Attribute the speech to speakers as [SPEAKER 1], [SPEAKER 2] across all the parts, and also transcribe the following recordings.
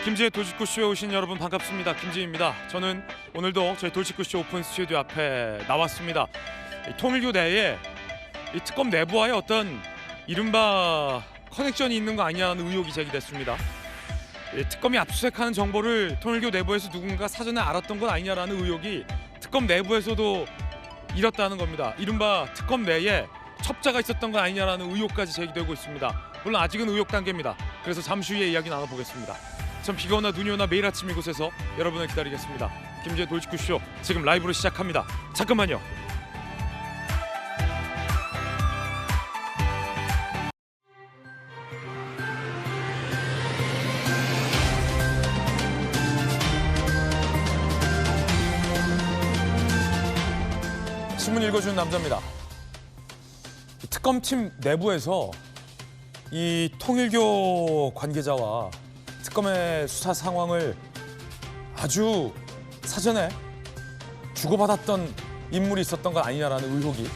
[SPEAKER 1] 김지의 돌직구쇼에 오신 여러분 반갑습니다. 김지입니다. 저는 오늘도 저희 돌직구쇼 오픈 스튜디오 앞에 나왔습니다. 통일교 내에 이 특검 내부와의 어떤 이른바 커넥션이 있는 거 아니냐는 의혹이 제기됐습니다. 특검이 압수수색하는 정보를 통일교 내부에서 누군가 사전에 알았던 건 아니냐라는 의혹이 특검 내부에서도 일었다는 겁니다. 이른바 특검 내에 첩자가 있었던 건 아니냐라는 의혹까지 제기되고 있습니다. 물론 아직은 의혹 단계입니다. 그래서 잠시 후에 이야기 나눠보겠습니다. 전 비가 오나 눈이 오나 매일 아침 이곳에서 여러분을 기다리겠습니다. 김지의 돌직구쇼 지금 라이브로 시작합니다. 잠깐만요. 신문 읽어주는 남자입니다. 특검팀 내부에서 이 통일교 관계자와 특검의 수사 상황을 아주 사전에 주고받았던 인물이 있었던 건 아니냐라는 의혹이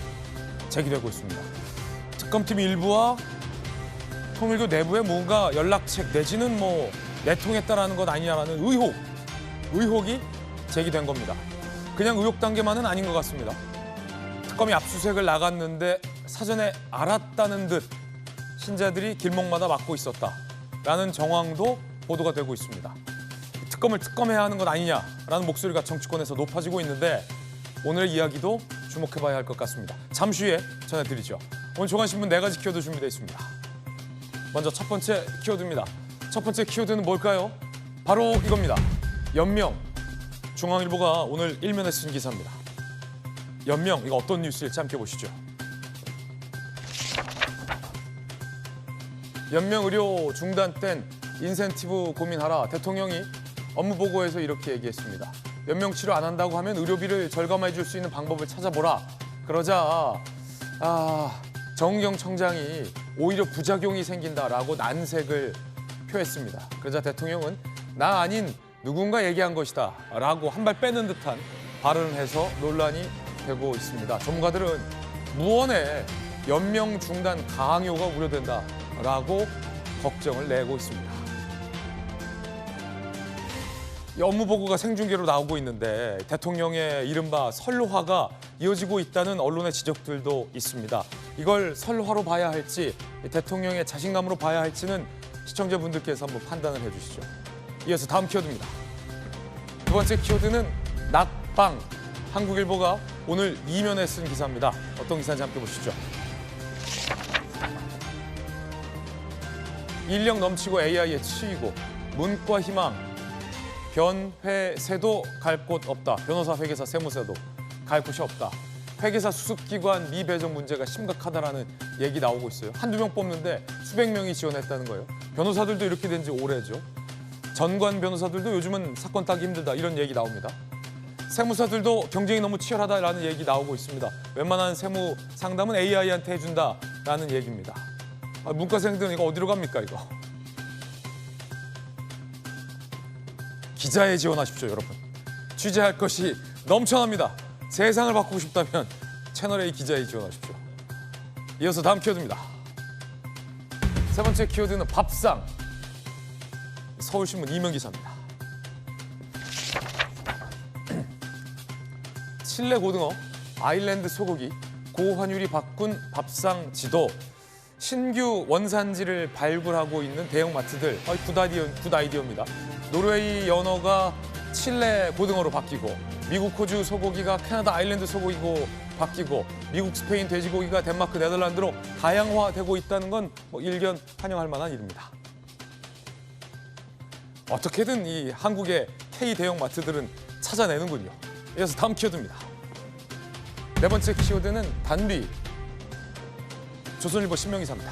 [SPEAKER 1] 제기되고 있습니다. 특검팀 일부와 통일교 내부에 뭔가 연락책 내지는 내통했다라는 것 아니냐라는 의혹이 제기된 겁니다. 그냥 의혹 단계만은 아닌 것 같습니다. 특검이 압수수색을 나갔는데 사전에 알았다는 듯 신자들이 길목마다 막고 있었다라는 정황도 보도가 되고 있습니다. 특검을 특검해야 하는 것 아니냐라는 목소리가 정치권에서 높아지고 있는데 오늘의 이야기도 주목해봐야 할 것 같습니다. 잠시 후에 전해드리죠. 오늘 조간신문 4가지 키워드 준비되어 있습니다. 먼저 첫 번째 키워드입니다. 첫 번째 키워드는 뭘까요? 바로 이겁니다. 연명. 중앙일보가 오늘 일면에 쓴 기사입니다. 연명, 이거 어떤 뉴스일지 함께 보시죠. 연명 의료 중단된 인센티브 고민하라. 대통령이 업무보고에서 이렇게 얘기했습니다. 연명 치료 안 한다고 하면 의료비를 절감해 줄 수 있는 방법을 찾아보라. 그러자 정은경 청장이 오히려 부작용이 생긴다라고 난색을 표했습니다. 그러자 대통령은 나 아닌 누군가 얘기한 것이다 라고 한 발 빼는 듯한 발언을 해서 논란이 되고 있습니다. 전문가들은 무언의 연명 중단 강요가 우려된다라고 걱정을 내고 있습니다. 이 업무보고가 생중계로 나오고 있는데 대통령의 이른바 설화가 이어지고 있다는 언론의 지적들도 있습니다. 이걸 설화로 봐야 할지 대통령의 자신감으로 봐야 할지는 시청자분들께서 한번 판단을 해주시죠. 이어서 다음 키워드입니다. 두 번째 키워드는 낙방. 한국일보가 오늘 이면에 쓴 기사입니다. 어떤 기사인지 함께 보시죠. 인력 넘치고 AI에 치이고 문과 희망. 변회세도 갈 곳 없다. 변호사, 회계사, 세무사도 갈 곳이 없다. 회계사 수습기관 미배정 문제가 심각하다라는 얘기 나오고 있어요. 한두 명 뽑는데 수백 명이 지원했다는 거예요. 변호사들도 이렇게 된 지 오래죠. 전관 변호사들도 요즘은 사건 따기 힘들다 이런 얘기 나옵니다. 세무사들도 경쟁이 너무 치열하다라는 얘기 나오고 있습니다. 웬만한 세무 상담은 AI한테 해준다라는 얘기입니다. 문과생들은 이거 어디로 갑니까 이거? 기자에 지원하십시오 여러분. 취재할 것이 넘쳐납니다. 세상을 바꾸고 싶다면 채널A 기자에 지원하십시오. 이어서 다음 키워드입니다. 세 번째 키워드는 밥상. 서울신문 이면 기사입니다. 칠레 고등어, 아일랜드 소고기, 고환율이 바꾼 밥상 지도. 신규 원산지를 발굴하고 있는 대형마트들. 굿 아이디어입니다. 노르웨이 연어가 칠레 고등어로 바뀌고 미국 호주 소고기가 캐나다 아일랜드 소고기로 바뀌고 미국 스페인 돼지고기가 덴마크 네덜란드로 다양화되고 있다는 건 일견 환영할 만한 일입니다. 어떻게든 이 한국의 K 대형마트들은 찾아내는군요. 이어서 다음 키워드입니다. 네 번째 키워드는 단비. 조선일보 신명기사입니다.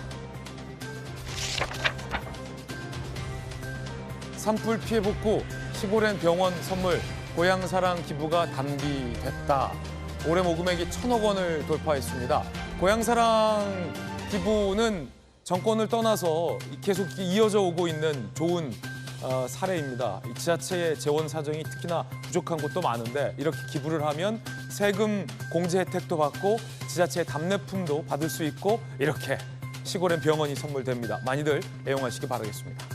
[SPEAKER 1] 산불 피해 복구, 시골엔 병원 선물, 고향사랑 기부가 단비됐다. 올해 모금액이 1,000억 원을 돌파했습니다. 고향사랑 기부는 정권을 떠나서 계속 이어져 오고 있는 좋은 사례입니다. 지자체의 재원 사정이 특히나 부족한 곳도 많은데 이렇게 기부를 하면 세금 공제 혜택도 받고 지자체의 답례품도 받을 수 있고 이렇게 시골엔 병원이 선물됩니다. 많이들 애용하시기 바라겠습니다.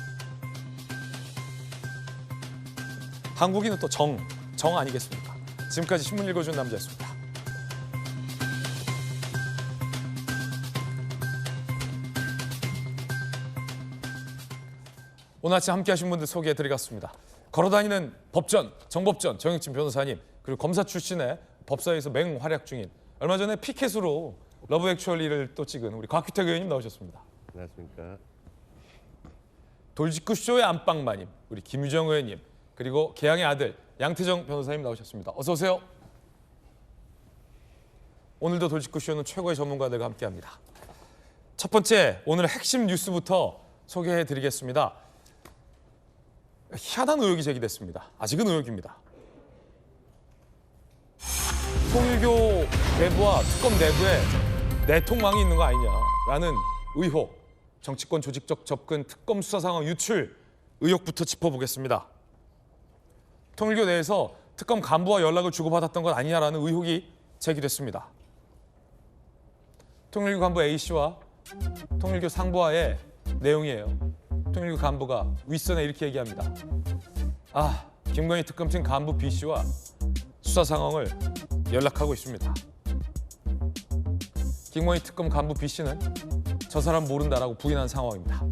[SPEAKER 1] 한국인은 또 정 아니겠습니까? 지금까지 신문 읽어준 남자였습니다. 오늘 아침 함께하신 분들 소개해드리겠습니다. 걸어다니는 법전, 정법전 정혁진 변호사님, 그리고 검사 출신의 법사위에서 맹활약 중인 얼마 전에 피켓으로 러브 액츄얼리를 또 찍은 우리 곽규택 의원님 나오셨습니다.
[SPEAKER 2] 안녕하십니까.
[SPEAKER 1] 돌직구쇼의 안방마님, 우리 김유정 의원님, 그리고 개항의 아들 양태정 변호사님 나오셨습니다. 어서 오세요. 오늘도 돌직구쇼는 최고의 전문가들과 함께합니다. 첫 번째, 오늘의 핵심 뉴스부터 소개해드리겠습니다. 희한한 의혹이 제기됐습니다. 아직은 의혹입니다. 통일교 내부와 특검 내부에 내통망이 있는 거 아니냐라는 의혹, 정치권 조직적 접근, 특검 수사 상황 유출 의혹부터 짚어보겠습니다. 통일교 내에서 특검 간부와 연락을 주고받았던 것 아니냐라는 의혹이 제기됐습니다. 통일교 간부 A씨와 통일교 상부와의 내용이에요. 통일교 간부가 윗선에 이렇게 얘기합니다. 김건희 특검팀 간부 B씨와 수사 상황을 연락하고 있습니다. 김건희 특검 간부 B씨는 저 사람 모른다라고 부인한 상황입니다.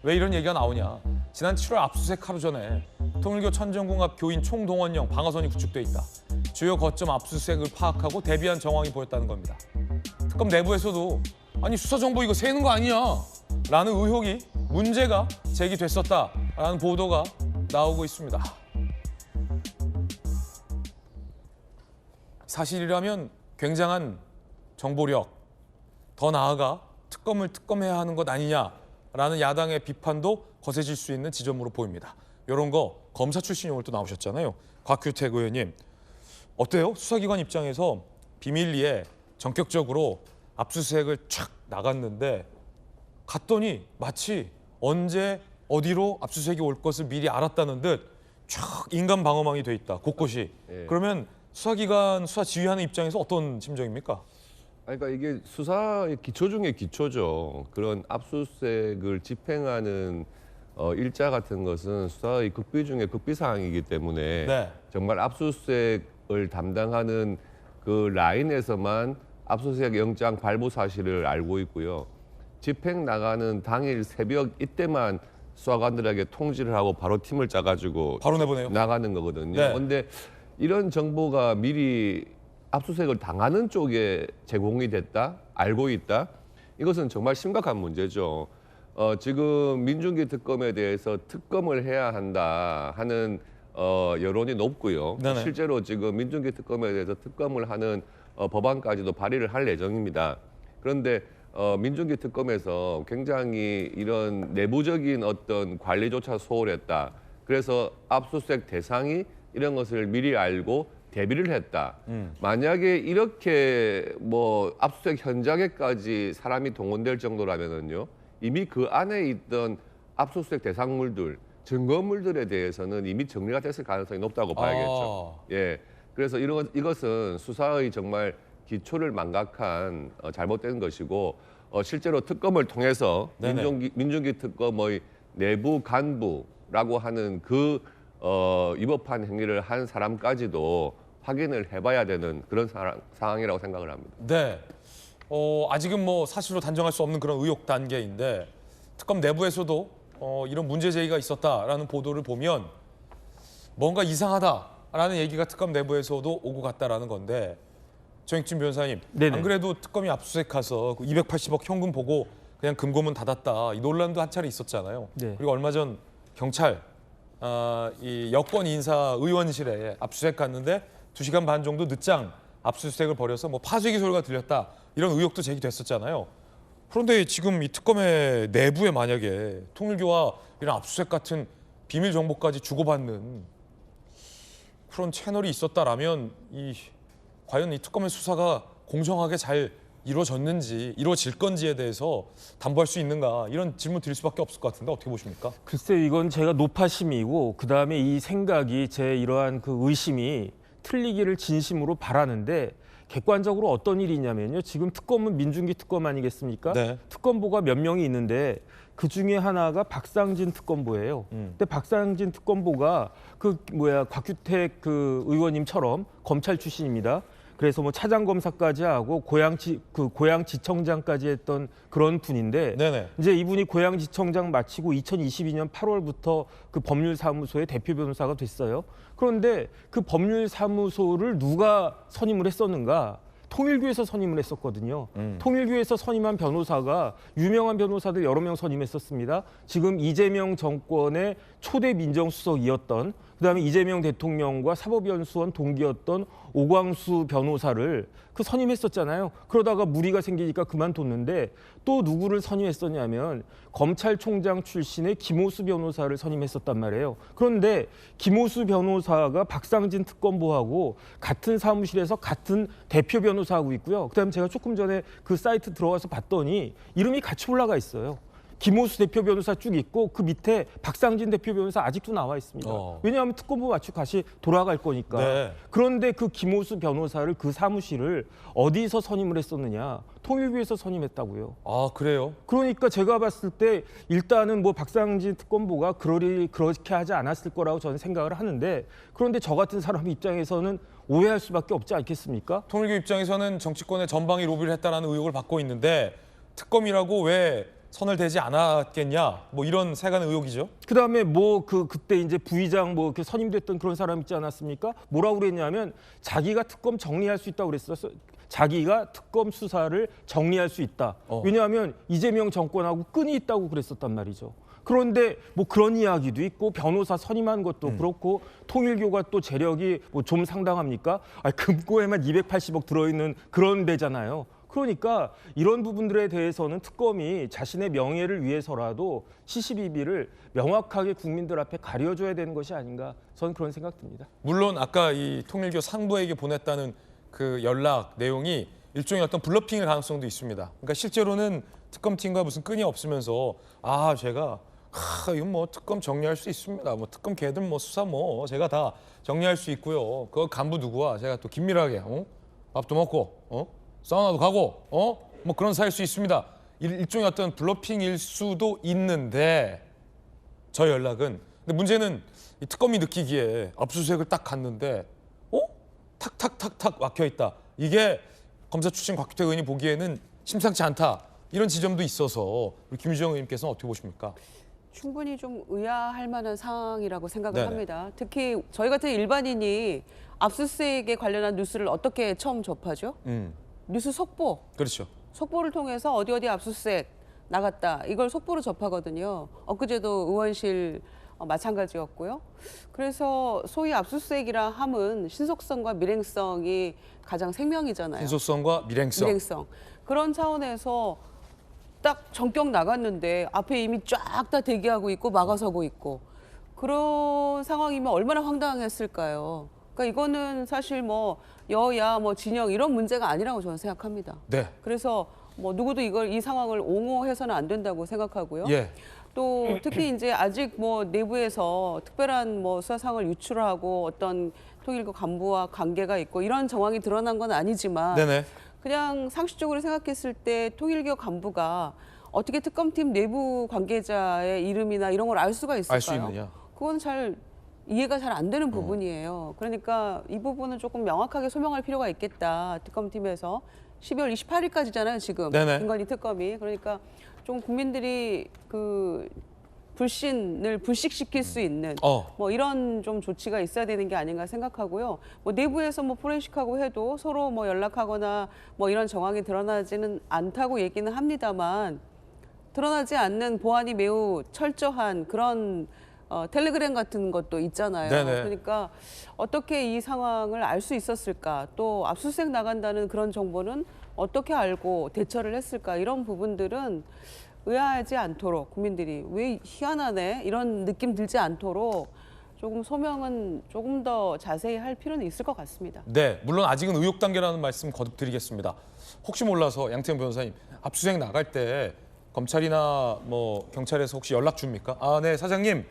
[SPEAKER 1] 왜 이런 얘기가 나오냐? 지난 7월 압수수색 하루 전에 통일교 천정궁 앞 교인 총동원령 방어선이 구축돼 있다. 주요 거점 압수수색을 파악하고 대비한 정황이 보였다는 겁니다. 특검 내부에서도 아니 수사 정보 이거 새는 거 아니야? 라는 의혹이 문제가 제기됐었다라는 보도가 나오고 있습니다. 사실이라면 굉장한 정보력, 더 나아가 특검을 특검해야 하는 것 아니냐라는 야당의 비판도 거세질 수 있는 지점으로 보입니다. 이런 거 검사 출신이 오늘 또 나오셨잖아요. 곽규택 의원님, 어때요? 수사기관 입장에서 비밀리에 전격적으로 압수수색을 촥 나갔는데 갔더니 마치 언제 어디로 압수수색이 올 것을 미리 알았다는 듯 촥 인간 방어망이 돼 있다, 곳곳이.
[SPEAKER 2] 예.
[SPEAKER 1] 그러면 수사기관 수사 지휘하는 입장에서 어떤 심정입니까?
[SPEAKER 2] 그러니까 이게 수사의 기초 중에 기초죠. 그런 압수수색을 집행하는 일자 같은 것은 수사의 극비 중에 극비 사항이기 때문에
[SPEAKER 1] 네.
[SPEAKER 2] 정말 압수수색을 담당하는 그 라인에서만 압수수색 영장 발부 사실을 알고 있고요. 집행 나가는 당일 새벽 이때만 수사관들에게 통지를 하고 바로 팀을 짜가지고
[SPEAKER 1] 바로 내보내요.
[SPEAKER 2] 나가는 거거든요.
[SPEAKER 1] 네.
[SPEAKER 2] 그런데 이런 정보가 미리 압수수색을 당하는 쪽에 제공이 됐다, 알고 있다. 이것은 정말 심각한 문제죠. 지금 민중기 특검에 대해서 특검을 해야 한다 하는 여론이 높고요.
[SPEAKER 1] 네네.
[SPEAKER 2] 실제로 지금 민중기 특검에 대해서 특검을 하는 법안까지도 발의를 할 예정입니다. 그런데 민중기 특검에서 굉장히 이런 내부적인 어떤 관리조차 소홀했다. 그래서 압수수색 대상이 이런 것을 미리 알고 대비를 했다. 만약에 이렇게 뭐 압수수색 현장에까지 사람이 동원될 정도라면은요, 이미 그 안에 있던 압수수색 대상물들, 증거물들에 대해서는 이미 정리가 됐을 가능성이 높다고 봐야겠죠. 예, 그래서 이것은 수사의 정말 기초를 망각한 잘못된 것이고, 실제로 특검을 통해서 민중기 특검의 내부 간부라고 하는 그 위법한 행위를 한 사람까지도 확인을 해봐야 되는 그런 상황이라고 생각을 합니다.
[SPEAKER 1] 네. 아직은 뭐 사실로 단정할 수 없는 그런 의혹 단계인데 특검 내부에서도 이런 문제 제기가 있었다라는 보도를 보면 뭔가 이상하다라는 얘기가 특검 내부에서도 오고 갔다라는 건데, 정혁진 변호사님,
[SPEAKER 3] 네네. 안
[SPEAKER 1] 그래도 특검이 압수수색 가서 280억 현금 보고 그냥 금고문 닫았다, 이 논란도 한 차례 있었잖아요.
[SPEAKER 3] 네.
[SPEAKER 1] 그리고 얼마 전 경찰 이 여권 인사 의원실에 압수수색 갔는데 2시간 반 정도 늦장 압수수색을 벌여서 뭐 파쇄기 소리가 들렸다, 이런 의혹도 제기됐었잖아요. 그런데 지금 이 특검의 내부에 만약에 통일교와 이런 압수수색 같은 비밀 정보까지 주고받는 그런 채널이 있었다라면 과연 이 특검의 수사가 공정하게 잘 이루어질 건지에 대해서 담보할 수 있는가, 이런 질문 드릴 수밖에 없을 것 같은데 어떻게 보십니까?
[SPEAKER 3] 글쎄, 이건 제가 노파심이고 그다음에 이 생각이 제 이러한 그 의심이 틀리기를 진심으로 바라는데, 객관적으로 어떤 일이 있냐면요. 지금 특검은 민중기 특검 아니겠습니까?
[SPEAKER 1] 네.
[SPEAKER 3] 특검보가 몇 명이 있는데 그 중에 하나가 박상진 특검보예요. 근데 박상진 특검보가 곽규택 그 의원님처럼 검찰 출신입니다. 그래서 뭐 차장 검사까지 하고 고양지청장까지 했던 그런 분인데
[SPEAKER 1] 네네.
[SPEAKER 3] 이제 이분이 고양지청장 마치고 2022년 8월부터 그 법률사무소의 대표 변호사가 됐어요. 그런데 그 법률사무소를 누가 선임을 했었는가? 통일교에서 선임을 했었거든요. 통일교에서 선임한 변호사가 유명한 변호사들 여러 명 선임했었습니다. 지금 이재명 정권의 초대 민정수석이었던, 그다음에 이재명 대통령과 사법연수원 동기였던 오광수 변호사를 그 선임했었잖아요. 그러다가 무리가 생기니까 그만뒀는데 또 누구를 선임했었냐면 검찰총장 출신의 김오수 변호사를 선임했었단 말이에요. 그런데 김오수 변호사가 박상진 특검보하고 같은 사무실에서 같은 대표 변호사하고 있고요. 그다음에 제가 조금 전에 그 사이트 들어가서 봤더니 이름이 같이 올라가 있어요. 김오수 대표 변호사 쭉 있고 그 밑에 박상진 대표 변호사 아직도 나와 있습니다. 왜냐하면 특검보 마치고 다시 돌아갈 거니까.
[SPEAKER 1] 네.
[SPEAKER 3] 그런데 그 김오수 변호사를 그 사무실을 어디서 선임을 했었느냐? 통일교에서 선임했다고요.
[SPEAKER 1] 아, 그래요?
[SPEAKER 3] 그러니까 제가 봤을 때 일단은 뭐 박상진 특검보가 그렇게 하지 않았을 거라고 저는 생각을 하는데, 그런데 저 같은 사람 입장에서는 오해할 수밖에 없지 않겠습니까?
[SPEAKER 1] 통일교 입장에서는 정치권의 전방위 로비를 했다라는 의혹을 받고 있는데 특검이라고 왜 선을 대지 않았겠냐? 뭐 이런 세간의 의혹이죠.
[SPEAKER 3] 그다음에 그때 이제 부의장 뭐 이렇게 선임됐던 그런 사람 있지 않았습니까? 뭐라고 그랬냐면 자기가 특검 정리할 수 있다고 그랬었어. 자기가 특검 수사를 정리할 수 있다. 왜냐하면 이재명 정권하고 끈이 있다고 그랬었단 말이죠. 그런데 뭐 그런 이야기도 있고 변호사 선임한 것도 그렇고 통일교가 또 재력이 뭐 좀 상당합니까? 금고에만 280억 들어있는 그런 데잖아요. 그러니까 이런 부분들에 대해서는 특검이 자신의 명예를 위해서라도 시시비비를 명확하게 국민들 앞에 가려줘야 되는 것이 아닌가, 저는 그런 생각 듭니다.
[SPEAKER 1] 물론 아까 이 통일교 상부에게 보냈다는 그 연락 내용이 일종의 어떤 블러핑일 가능성도 있습니다. 그러니까 실제로는 특검팀과 무슨 끈이 없으면서 제가 이건 뭐 특검 정리할 수 있습니다. 뭐 특검 걔들 뭐 수사 뭐 제가 다 정리할 수 있고요. 그 간부 누구와 제가 또 긴밀하게 밥도 먹고 사우나도 가고 뭐 그런 사이일 수 있습니다. 일종의 어떤 블러핑일 수도 있는데 저 연락은, 근데 문제는 이 특검이 느끼기에 압수수색을 딱 갔는데 탁탁탁탁 막혀 있다. 이게 검사 출신 곽규택 의원이 보기에는 심상치 않다. 이런 지점도 있어서 우리 김유정 의원님께서는 어떻게 보십니까?
[SPEAKER 4] 충분히 좀 의아할 만한 상황이라고 생각을
[SPEAKER 1] 네네.
[SPEAKER 4] 합니다. 특히 저희 같은 일반인이 압수수색에 관련한 뉴스를 어떻게 처음 접하죠? 뉴스 속보.
[SPEAKER 1] 그렇죠.
[SPEAKER 4] 속보를 통해서 어디 압수수색 나갔다. 이걸 속보로 접하거든요. 엊그제도 의원실 마찬가지였고요. 그래서 소위 압수수색이라 함은 신속성과 밀행성이 가장 생명이잖아요.
[SPEAKER 1] 신속성과 밀행성.
[SPEAKER 4] 그런 차원에서 딱 전격 나갔는데 앞에 이미 쫙 다 대기하고 있고 막아서고 있고, 그런 상황이면 얼마나 황당했을까요? 그러니까 이거는 사실 뭐 여야 뭐 진영 이런 문제가 아니라고 저는 생각합니다.
[SPEAKER 1] 네.
[SPEAKER 4] 그래서 뭐 누구도 이 상황을 옹호해서는 안 된다고 생각하고요.
[SPEAKER 1] 예.
[SPEAKER 4] 또 특히 이제 아직 뭐 내부에서 특별한 뭐 수사상을 유출하고 어떤 통일교 간부와 관계가 있고 이런 정황이 드러난 건 아니지만
[SPEAKER 1] 네네.
[SPEAKER 4] 그냥 상식적으로 생각했을 때 통일교 간부가 어떻게 특검팀 내부 관계자의 이름이나 이런 걸 알 수가 있을까요?
[SPEAKER 1] 알 수 있느냐?
[SPEAKER 4] 그건 잘 이해가 잘 안 되는 부분이에요. 그러니까 이 부분은 조금 명확하게 소명할 필요가 있겠다. 특검팀에서 12월 28일까지잖아요, 지금.
[SPEAKER 1] 네네.
[SPEAKER 4] 김건희 특검이. 그러니까 좀 국민들이 그 불신을 불식시킬 수 있는 뭐 이런 좀 조치가 있어야 되는 게 아닌가 생각하고요. 뭐 내부에서 뭐 포렌식하고 해도 서로 뭐 연락하거나 뭐 이런 정황이 드러나지는 않다고 얘기는 합니다만, 드러나지 않는 보안이 매우 철저한 그런 텔레그램 같은 것도 있잖아요.
[SPEAKER 1] 네네.
[SPEAKER 4] 그러니까 어떻게 이 상황을 알 수 있었을까? 또 압수수색 나간다는 그런 정보는 어떻게 알고 대처를 했을까? 이런 부분들은 의아하지 않도록, 국민들이 왜 희한하네 이런 느낌 들지 않도록 조금 소명은 조금 더 자세히 할 필요는 있을 것 같습니다.
[SPEAKER 1] 네, 물론 아직은 의혹 단계라는 말씀 거듭 드리겠습니다. 혹시 몰라서 양태형 변호사님, 압수수색 나갈 때 검찰이나 뭐 경찰에서 혹시 연락 줍니까? 네, 사장님.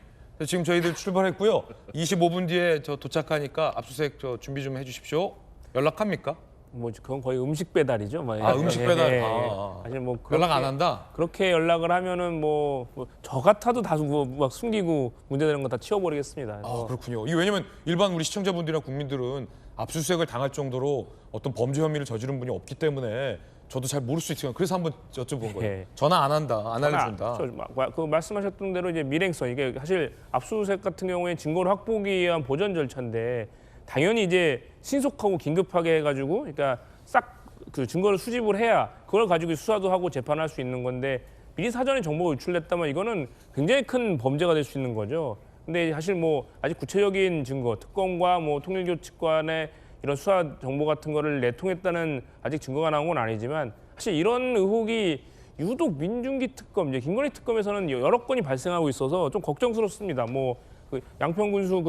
[SPEAKER 1] 지금 저희들 출발했고요. 25분 뒤에 저 도착하니까 압수수색 저 준비 좀 해주십시오. 연락합니까?
[SPEAKER 5] 뭐 그건 거의 음식 배달이죠. 뭐.
[SPEAKER 1] 아, 음식 배달.
[SPEAKER 5] 예.
[SPEAKER 1] 아.
[SPEAKER 5] 사실 뭐
[SPEAKER 1] 연락 안 한다?
[SPEAKER 5] 그렇게 연락을 하면은 뭐 저 같아도 다 막 숨기고 문제되는 거 다 치워버리겠습니다.
[SPEAKER 1] 아, 그렇군요. 이 왜냐면 일반 우리 시청자분들이나 국민들은 압수수색을 당할 정도로 어떤 범죄 혐의를 저지른 분이 없기 때문에 저도 잘 모를 수 있지만 그래서 한번 여쭤본 거예요.
[SPEAKER 5] 예.
[SPEAKER 1] 전화 안 한다, 안 알려준다.
[SPEAKER 5] 그 말씀하셨던 대로 이제 밀행성 이게 사실 압수수색 같은 경우에 증거를 확보하기 위한 보전 절차인데 당연히 이제 신속하고 긴급하게 해가지고 그러니까 싹 그 증거를 수집을 해야 그걸 가지고 수사도 하고 재판할 수 있는 건데 미리 사전에 정보가 유출됐다면 이거는 굉장히 큰 범죄가 될 수 있는 거죠. 근데 사실 뭐 아직 구체적인 증거, 특검과 뭐 통일교 측간의 이런 수사 정보 같은 거를 내통했다는 아직 증거가 나온 건 아니지만 사실 이런 의혹이 유독 민중기 특검, 이제 김건희 특검에서는 여러 건이 발생하고 있어서 좀 걱정스럽습니다. 뭐 그 양평군수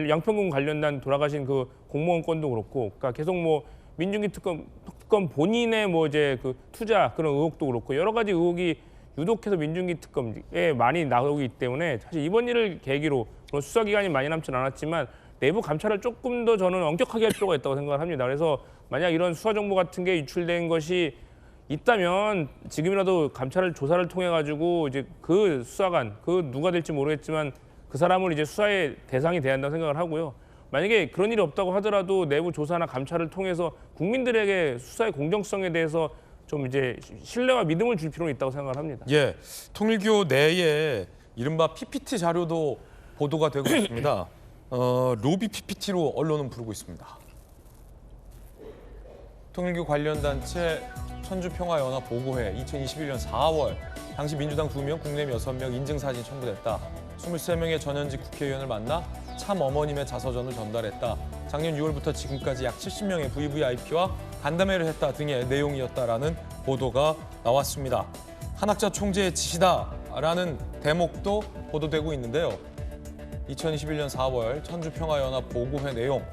[SPEAKER 5] 양평군 관련된 돌아가신 그 공무원 건도 그렇고, 그러니까 계속 뭐 민중기 특검 본인의 뭐 이제 그 투자 그런 의혹도 그렇고 여러 가지 의혹이 유독해서 민중기 특검에 많이 나오기 때문에 사실 이번 일을 계기로 물론 수사 기간이 많이 남진 않았지만 내부 감찰을 조금 더 저는 엄격하게 할 필요가 있다고 생각을 합니다. 그래서 만약 이런 수사 정보 같은 게 유출된 것이 있다면 지금이라도 감찰을 조사를 통해 가지고 이제 그 수사관 그 누가 될지 모르겠지만 그 사람을 이제 수사의 대상이 돼야 한다고 생각을 하고요. 만약에 그런 일이 없다고 하더라도 내부 조사나 감찰을 통해서 국민들에게 수사의 공정성에 대해서 좀 이제 신뢰와 믿음을 줄 필요는 있다고 생각을 합니다.
[SPEAKER 1] 예, 통일교 내에 이른바 PPT 자료도 보도가 되고 있습니다. 로비 PPT로 언론은 부르고 있습니다. 통일교 관련 단체 천주평화연합 보고회 2021년 4월 당시 민주당 2명, 국내임 6명 인증사진 첨부됐다. 23명의 전현직 국회의원을 만나 참 어머님의 자서전을 전달했다. 작년 6월부터 지금까지 약 70명의 VVIP와 간담회를 했다 등의 내용이었다라는 보도가 나왔습니다. 한학자 총재의 지시다라는 대목도 보도되고 있는데요. 2021년 4월 천주평화연합 보고회 내용.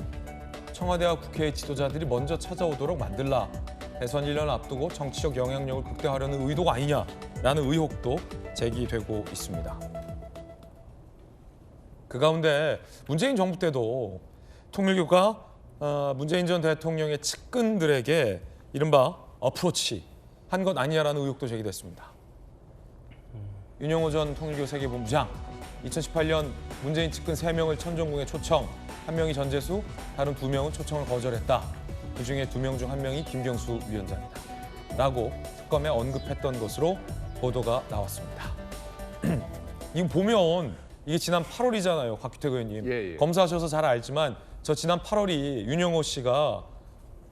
[SPEAKER 1] 청와대와 국회의 지도자들이 먼저 찾아오도록 만들라. 대선 1년 앞두고 정치적 영향력을 극대화하려는 의도가 아니냐라는 의혹도 제기되고 있습니다. 그 가운데 문재인 정부 때도 통일교가 문재인 전 대통령의 측근들에게 이른바 어프로치 한 것 아니냐라는 의혹도 제기됐습니다. 윤영호 전 통일교 세계본부장 2018년 문재인 측근 3명을 천정궁에 초청, 1명이 전재수, 다른 2명은 초청을 거절했다. 그중에 2명 중 1명이 김경수 위원장이다. 라고 특검에 언급했던 것으로 보도가 나왔습니다. 이거 보면 이게 지난 8월이잖아요, 곽규택 의원님.
[SPEAKER 2] 예.
[SPEAKER 1] 검사하셔서 잘 알지만 저 지난 8월이 윤영호 씨가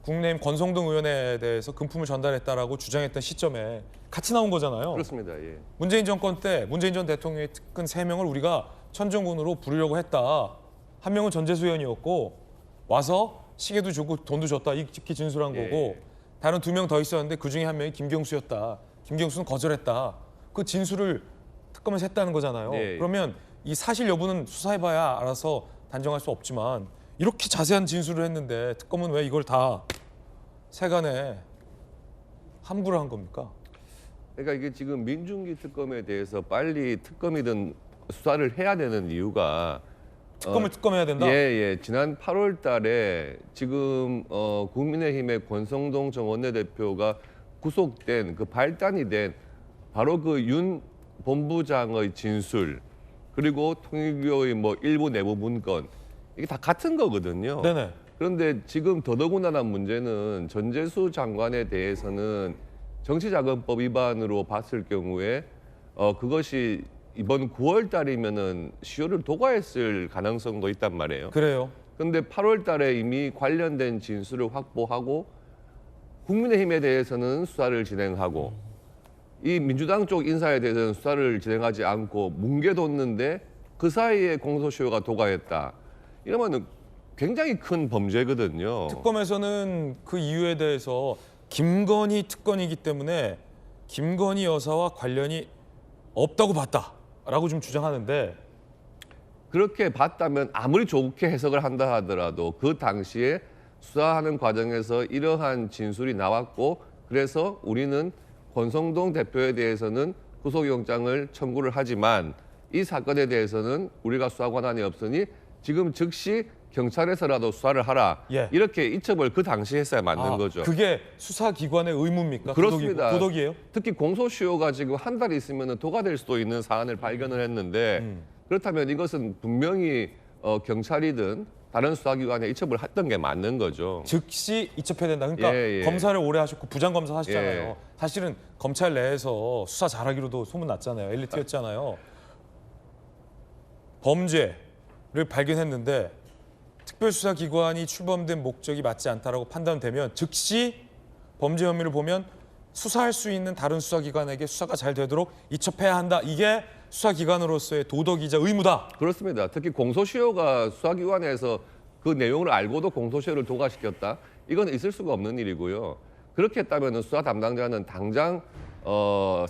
[SPEAKER 1] 국내임 권성동 의원에 대해서 금품을 전달했다라고 주장했던 시점에 같이 나온 거잖아요.
[SPEAKER 2] 그렇습니다. 예.
[SPEAKER 1] 문재인 정권 때 문재인 전 대통령의 측근 3명을 우리가 천정군으로 부르려고 했다. 1명은 전재수 의원이었고 와서 시계도 주고 돈도 줬다. 이렇게 진술한 거고 다른 2명 더 있었는데 그중에 1명이 김경수였다. 김경수는 거절했다. 그 진술을 특검에서 했다는 거잖아요. 그러면 이 사실 여부는 수사해봐야 알아서 단정할 수 없지만 이렇게 자세한 진술을 했는데 특검은 왜 이걸 다 세간에 함구를 한 겁니까?
[SPEAKER 2] 그러니까 이게 지금 민중기 특검에 대해서 빨리 특검이든 수사를 해야 되는 이유가
[SPEAKER 1] 특검해야 된다?
[SPEAKER 2] 예. 지난 8월 달에 지금 국민의힘의 권성동 전 원내대표가 구속된 그 발단이 된 바로 그 윤 본부장의 진술 그리고 통일교의 뭐 일부 내부 문건 이게 다 같은 거거든요.
[SPEAKER 1] 네네.
[SPEAKER 2] 그런데 지금 더더군다나 문제는 전재수 장관에 대해서는 정치자금법 위반으로 봤을 경우에 그것이 이번 9월 달이면은 시효를 도과했을 가능성도 있단 말이에요.
[SPEAKER 1] 그래요.
[SPEAKER 2] 그런데 8월 달에 이미 관련된 진술을 확보하고 국민의힘에 대해서는 수사를 진행하고 이 민주당 쪽 인사에 대해서는 수사를 진행하지 않고 뭉개뒀는데 그 사이에 공소시효가 도과했다. 이러면 굉장히 큰 범죄거든요.
[SPEAKER 1] 특검에서는 그 이유에 대해서 김건희 특검이기 때문에 김건희 여사와 관련이 없다고 봤다라고 좀 주장하는데
[SPEAKER 2] 그렇게 봤다면 아무리 좋게 해석을 한다 하더라도 그 당시에 수사하는 과정에서 이러한 진술이 나왔고 그래서 우리는 권성동 대표에 대해서는 구속영장을 청구를 하지만 이 사건에 대해서는 우리가 수사 권한이 없으니 지금 즉시 경찰에서라도 수사를 하라.
[SPEAKER 1] 예.
[SPEAKER 2] 이렇게 이첩을 그 당시에 했어야 맞는 거죠.
[SPEAKER 1] 그게 수사기관의 의무입니까?
[SPEAKER 2] 그렇습니다.
[SPEAKER 1] 도덕이에요?
[SPEAKER 2] 특히 공소시효가 지금 한 달 있으면 도가될 수도 있는 사안을 발견을 했는데 그렇다면 이것은 분명히 경찰이든 다른 수사기관에 이첩을 했던 게 맞는 거죠.
[SPEAKER 1] 즉시 이첩해야 된다. 그러니까
[SPEAKER 2] 예, 예.
[SPEAKER 1] 검사를 오래 하셨고 부장검사 하시잖아요.
[SPEAKER 2] 예.
[SPEAKER 1] 사실은 검찰 내에서 수사 잘하기로도 소문났잖아요. 엘리트였잖아요. 범죄를 발견했는데 특별수사기관이 출범된 목적이 맞지 않다라고 판단되면 즉시 범죄 혐의를 보면 수사할 수 있는 다른 수사기관에게 수사가 잘 되도록 이첩해야 한다. 이게 수사기관으로서의 도덕이자 의무다.
[SPEAKER 2] 그렇습니다. 특히 공소시효가 수사기관에서 그 내용을 알고도 공소시효를 도과시켰다. 이건 있을 수가 없는 일이고요. 그렇게 했다면 수사 담당자는 당장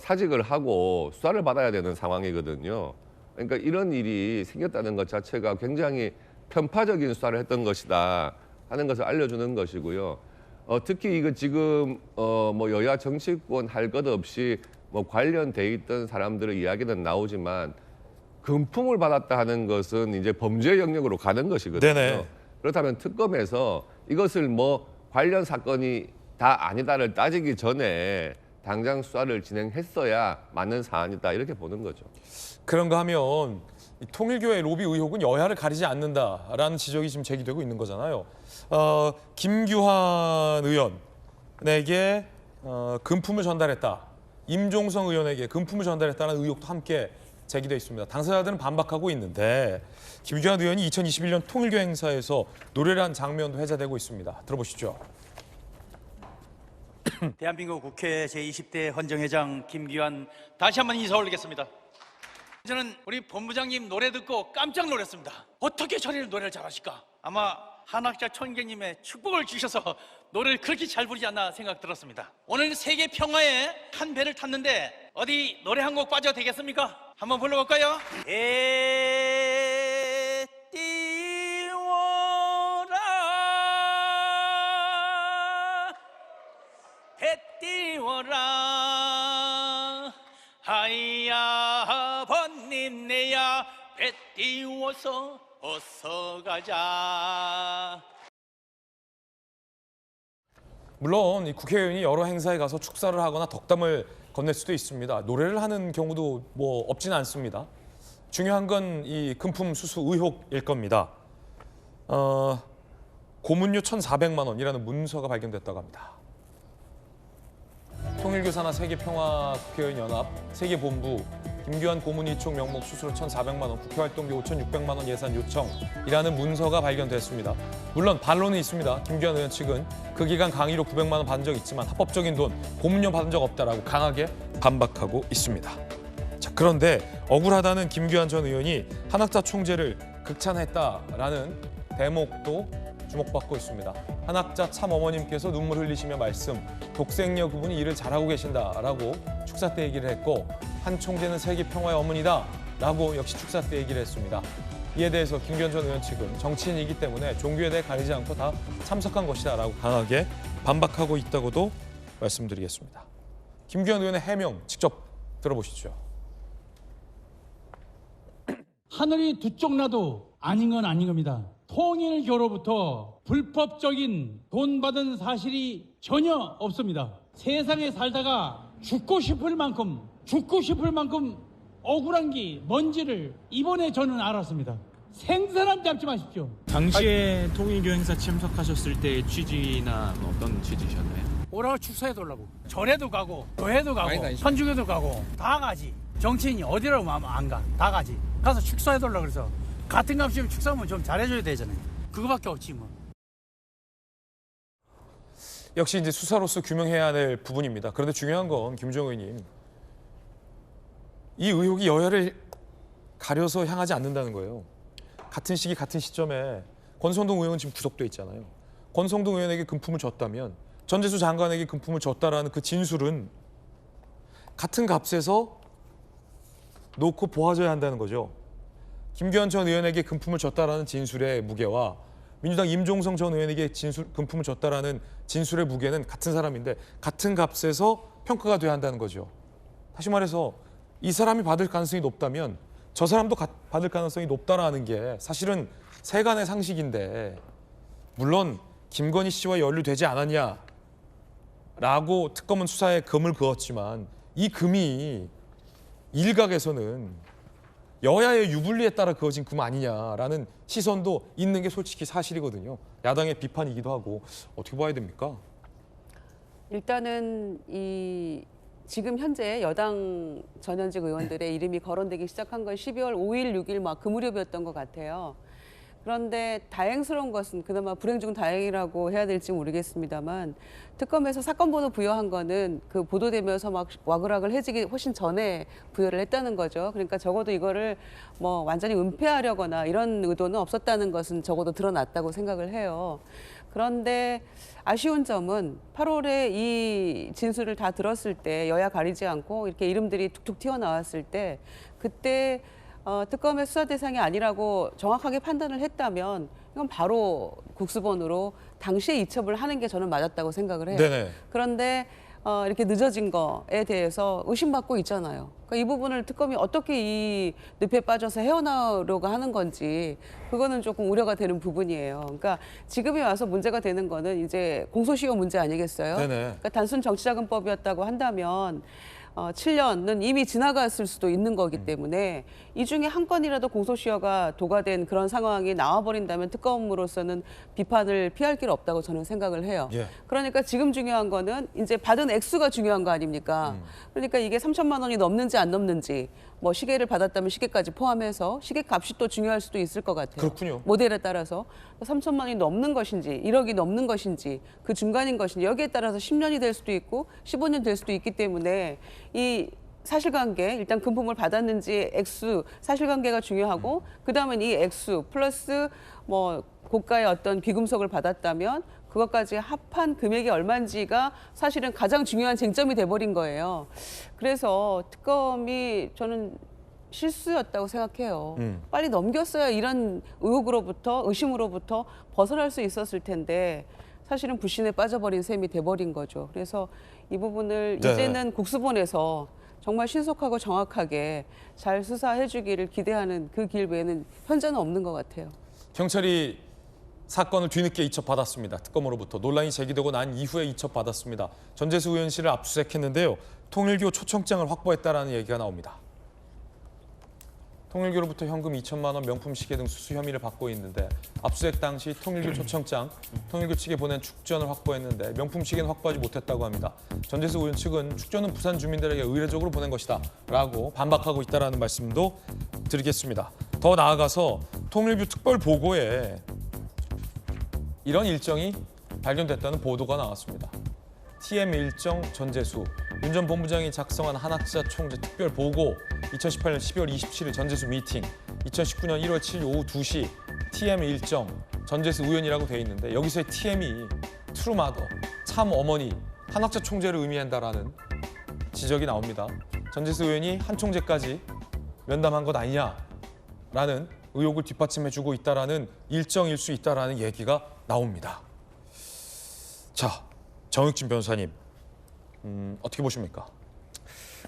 [SPEAKER 2] 사직을 하고 수사를 받아야 되는 상황이거든요. 그러니까 이런 일이 생겼다는 것 자체가 굉장히 편파적인 수사를 했던 것이다 하는 것을 알려주는 것이고요. 특히 이거 지금 뭐 여야 정치권 할 것 없이 뭐 관련돼 있던 사람들의 이야기는 나오지만 금품을 받았다 하는 것은 이제 범죄 영역으로 가는 것이거든요.
[SPEAKER 1] 네네.
[SPEAKER 2] 그렇다면 특검에서 이것을 뭐 관련 사건이 다 아니다를 따지기 전에 당장 수사를 진행했어야 맞는 사안이다 이렇게 보는 거죠.
[SPEAKER 1] 그런가 하면 이 통일교의 로비 의혹은 여야를 가리지 않는다라는 지적이 지금 제기되고 있는 거잖아요. 김규환 의원에게 금품을 전달했다. 임종성 의원에게 금품을 전달했다는 의혹도 함께 제기되어 있습니다. 당사자들은 반박하고 있는데 김규환 의원이 2021년 통일교 행사에서 노래를 한 장면도 회자되고 있습니다. 들어보시죠.
[SPEAKER 6] 대한민국 국회 제20대 헌정회장 김기환 다시 한번 인사 올리겠습니다. 저는 우리 본부장님 노래 듣고 깜짝 놀랐습니다. 어떻게 저리를 노래를 잘하실까? 아마 한학자 총재님의 축복을 주셔서 노래를 그렇게 잘 부르지 않나 생각 들었습니다. 오늘 세계 평화에 한 배를 탔는데 어디 노래 한 곡 빠져도 되겠습니까? 한번 불러볼까요? 해 띄워라 해 띄워라 하야 번님 내야 배 띄워서 어서 가자.
[SPEAKER 1] 물론 이 국회의원이 여러 행사에 가서 축사를 하거나 덕담을 건넬 수도 있습니다. 노래를 하는 경우도 뭐 없지는 않습니다. 중요한 건 이 금품 수수 의혹일 겁니다. 고문료 1,400만 원이라는 문서가 발견됐다고 합니다. 통일교사나 세계평화국회의원연합, 세계본부, 김규환 고문이 총 명목 수수료 1,400만 원, 국회활동비 5,600만 원 예산 요청이라는 문서가 발견됐습니다. 물론 반론은 있습니다. 김규환 의원 측은 그 기간 강의로 900만 원 받은 적 있지만 합법적인 돈, 고문료 받은 적 없다라고 강하게 반박하고 있습니다. 자, 그런데 억울하다는 김규환 전 의원이 한학자 총재를 극찬했다라는 대목도 주목받고 있습니다. 한학자 참 어머님께서 눈물 흘리시며 말씀, 독생녀 그분이 일을 잘하고 계신다라고 축사 때 얘기를 했고 한 총재는 세계 평화의 어머니다라고 역시 축사 때 얘기를 했습니다. 이에 대해서 김규환 전 의원 측은 정치인이기 때문에 종교에 대해 가리지 않고 다 참석한 것이다라고 강하게 반박하고 있다고도 말씀드리겠습니다. 김규환 의원의 해명 직접 들어보시죠.
[SPEAKER 7] 하늘이 두 쪽 나도 아닌 건 아닌 겁니다. 통일교로부터 불법적인 돈 받은 사실이 전혀 없습니다. 세상에 살다가 죽고 싶을 만큼 억울한 게 뭔지를 이번에 저는 알았습니다. 생사람 잡지 마십시오.
[SPEAKER 8] 당시에 통일교 행사 참석하셨을 때 취지나 어떤 취지셨나요?
[SPEAKER 7] 오라고 축사해달라고. 절에도 가고 교회도 가고 선중에도 가고 다 가지. 정치인이 어디라고 하면 안 가. 다 가지. 가서 축사해달라고 그래서 같은 값이면 축사하면 좀 잘해줘야 되잖아요. 그거밖에 없지 뭐.
[SPEAKER 1] 역시 이제 수사로서 규명해야 할 부분입니다. 그런데 중요한 건 김종호 의원님, 이 의혹이 여야를 가려서 향하지 않는다는 거예요. 같은 시기 같은 시점에 권성동 의원은 지금 구속돼 있잖아요. 권성동 의원에게 금품을 줬다면 전재수 장관에게 금품을 줬다라는 그 진술은 같은 값에서 놓고 보아줘야 한다는 거죠. 김규환 전 의원에게 금품을 줬다라는 진술의 무게와 민주당 임종성 전 의원에게 금품을 줬다라는 진술의 무게는 같은 사람인데 같은 값에서 평가가 돼야 한다는 거죠. 다시 말해서 이 사람이 받을 가능성이 높다면 저 사람도 받을 가능성이 높다라는 게 사실은 세간의 상식인데 물론 김건희 씨와 연루되지 않았냐라고 특검은 수사에 금을 그었지만 이 금이 일각에서는 여야의 유불리에 따라 그어진 금 아니냐라는 시선도 있는 게 솔직히 사실이거든요. 야당의 비판이기도 하고 어떻게 봐야 됩니까?
[SPEAKER 4] 일단은 지금 현재 여당 전현직 의원들의 이름이 거론되기 시작한 건 12월 5일, 6일 막 그 무렵이었던 것 같아요. 그런데 다행스러운 것은 그나마 불행 중 다행이라고 해야 될지 모르겠습니다만 특검에서 사건 번호 부여한 거는 그 보도되면서 막 와글와글 해지기 훨씬 전에 부여를 했다는 거죠. 그러니까 적어도 이거를 뭐 완전히 은폐하려거나 이런 의도는 없었다는 것은 적어도 드러났다고 생각을 해요. 그런데 아쉬운 점은 8월에 이 진술을 다 들었을 때 여야 가리지 않고 이렇게 이름들이 툭툭 튀어나왔을 때 그때 특검의 수사 대상이 아니라고 정확하게 판단을 했다면 이건 바로 국수본으로 당시에 이첩을 하는 게 저는 맞았다고 생각을 해요.
[SPEAKER 1] 네네.
[SPEAKER 4] 그런데 이렇게 늦어진 거에 대해서 의심받고 있잖아요. 그러니까 이 부분을 특검이 어떻게 이 늪에 빠져서 헤어나오려고 하는 건지 그거는 조금 우려가 되는 부분이에요. 그러니까 지금에 와서 문제가 되는 거는 이제 공소시효 문제 아니겠어요?
[SPEAKER 1] 네네.
[SPEAKER 4] 그러니까 단순 정치자금법이었다고 한다면 7년은 이미 지나갔을 수도 있는 거기 때문에 이 중에 한 건이라도 공소시효가 도과된 그런 상황이 나와버린다면 특검으로서는 비판을 피할 길 없다고 저는 생각을 해요.
[SPEAKER 1] 예.
[SPEAKER 4] 그러니까 지금 중요한 거는 이제 받은 액수가 중요한 거 아닙니까? 그러니까 이게 3천만 원이 넘는지 안 넘는지 뭐 시계를 받았다면 시계까지 포함해서 시계 값이 또 중요할 수도 있을 것 같아요.
[SPEAKER 1] 그렇군요.
[SPEAKER 4] 모델에 따라서 3천만 원이 넘는 것인지 1억이 넘는 것인지 그 중간인 것인지 여기에 따라서 10년이 될 수도 있고 15년 될 수도 있기 때문에 이 사실관계 일단 금품을 받았는지 액수 사실관계가 중요하고 그다음엔 이 액수 플러스 뭐 고가의 어떤 귀금속을 받았다면 그것까지 합한 금액이 얼마인지가 사실은 가장 중요한 쟁점이 돼버린 거예요. 그래서 특검이 저는 실수였다고 생각해요. 빨리 넘겼어야 이런 의혹으로부터 의심으로부터 벗어날 수 있었을 텐데 사실은 불신에 빠져버린 셈이 돼버린 거죠. 그래서 이 부분을
[SPEAKER 1] 네.
[SPEAKER 4] 이제는 국수본에서 정말 신속하고 정확하게 잘 수사해 주기를 기대하는 그 길 외에는 현재는 없는 것 같아요.
[SPEAKER 1] 경찰이 사건을 뒤늦게 이첩받았습니다. 특검으로부터 논란이 제기되고 난 이후에 이첩받았습니다. 전재수 의원실을 압수수색했는데요. 통일교 초청장을 확보했다라는 얘기가 나옵니다. 통일교로부터 현금 2천만 원, 명품 시계 등 수수 혐의를 받고 있는데 압수수색 당시 통일교 초청장, 통일교 측에 보낸 축전을 확보했는데 명품 시계는 확보하지 못했다고 합니다. 전재수 의원 측은 축전은 부산 주민들에게 의례적으로 보낸 것이다 라고 반박하고 있다는 말씀도 드리겠습니다. 더 나아가서 통일교 특별 보고에 이런 일정이 발견됐다는 보도가 나왔습니다. TM 일정 전재수, 윤 전 본부장이 작성한 한학자 총재 특별 보고, 2018년 12월 27일 전재수 미팅, 2019년 1월 7일 오후 2시 TM 일정 전재수 의원이라고 돼 있는데 여기서의 TM이 트루마더, 참 어머니, 한학자 총재를 의미한다라는 지적이 나옵니다. 전재수 의원이 한 총재까지 면담한 것 아니냐라는 의혹을 뒷받침해주고 있다라는 일정일 수 있다라는 얘기가 나옵니다. 자, 정혁진 변호사님, 어떻게 보십니까?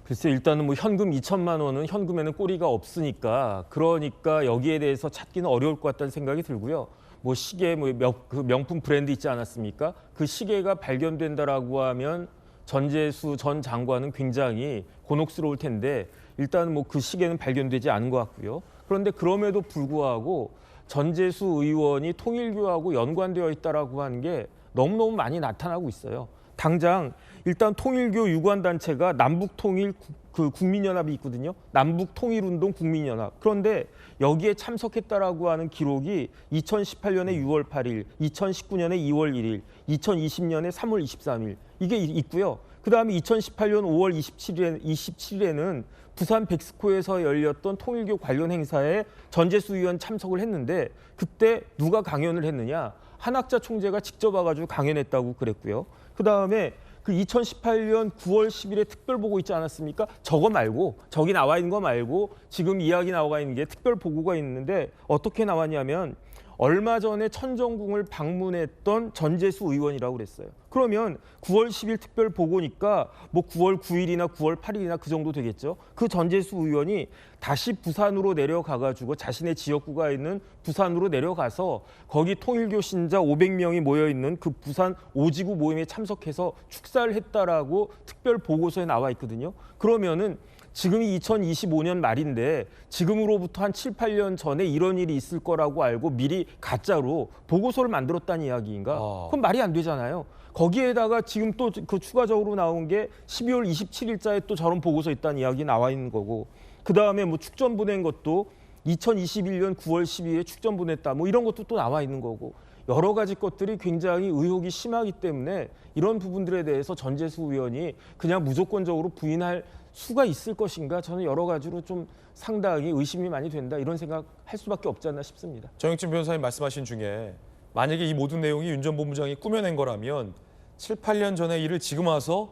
[SPEAKER 3] 글쎄 일단은 뭐 현금 2천만 원은 현금에는 꼬리가 없으니까 그러니까 여기에 대해서 찾기는 어려울 것 같다는 생각이 들고요. 뭐 시계 그 명품 브랜드 있지 않았습니까? 그 시계가 발견된다라고 하면 전재수 전 장관은 굉장히 곤혹스러울 텐데 일단 뭐 그 시계는 발견되지 않은 것 같고요. 그런데 그럼에도 불구하고 전재수 의원이 통일교하고 연관되어 있다라고 하는 게 너무너무 많이 나타나고 있어요. 당장 일단 통일교 유관단체가 남북통일 그 국민연합이 있거든요. 남북통일운동 국민연합. 그런데 여기에 참석했다라고 하는 기록이 2018년에 6월 8일, 2019년에 2월 1일, 2020년에 3월 23일 이게 있고요. 그다음에 2018년 5월 27일에는 부산 백스코에서 열렸던 통일교 관련 행사에 전재수 의원 참석을 했는데 그때 누가 강연을 했느냐? 한학자 총재가 직접 와가지고 강연했다고 그랬고요. 그다음에 그 2018년 9월 10일에 특별보고 있지 않았습니까? 저거 말고 저기 나와 있는 거 말고 지금 이야기 나와 있는 게 특별보고가 있는데 어떻게 나왔냐면 얼마 전에 천정궁을 방문했던 전재수 의원이라고 그랬어요. 그러면 9월 10일 특별 보고니까 뭐 9월 9일이나 9월 8일이나 그 정도 되겠죠. 그 전재수 의원이 다시 부산으로 내려가가지고 자신의 지역구가 있는 부산으로 내려가서 거기 통일교 신자 500명이 모여 있는 그 부산 오지구 모임에 참석해서 축사를 했다라고 특별 보고서에 나와 있거든요. 그러면은 지금이 2025년 말인데 지금으로부터 한 7, 8년 전에 이런 일이 있을 거라고 알고 미리 가짜로 보고서를 만들었다는 이야기인가? 그건 말이 안 되잖아요. 거기에다가 지금 또 그 추가적으로 나온 게 12월 27일자에 또 저런 보고서 있다는 이야기 나와 있는 거고, 그 다음에 뭐 축전 보낸 것도 2021년 9월 12일에 축전 보냈다 뭐 이런 것도 또 나와 있는 거고, 여러 가지 것들이 굉장히 의혹이 심하기 때문에 이런 부분들에 대해서 전재수 의원이 그냥 무조건적으로 부인할 수가 있을 것인가, 저는 여러 가지로 좀 상당히 의심이 많이 된다, 이런 생각 할 수밖에 없지 않나 싶습니다.
[SPEAKER 1] 정영진 변호사님 말씀하신 중에 만약에 이 모든 내용이 윤 전 본부장이 꾸며낸 거라면 7, 8년 전의 일을 지금 와서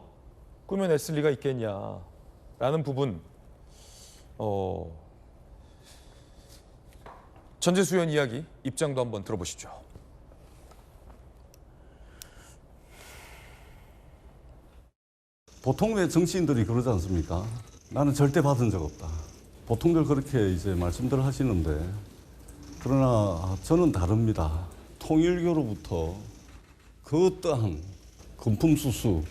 [SPEAKER 1] 꾸며냈을 리가 있겠냐라는 부분, 전재수 의원 이야기, 입장도 한번 들어보시죠.
[SPEAKER 9] 보통 왜 정치인들이 그러지 않습니까? 나는 절대 받은 적 없다. 보통들 그렇게 이제 말씀들 하시는데, 그러나 저는 다릅니다. 통일교로부터 그 어떠한 금품수수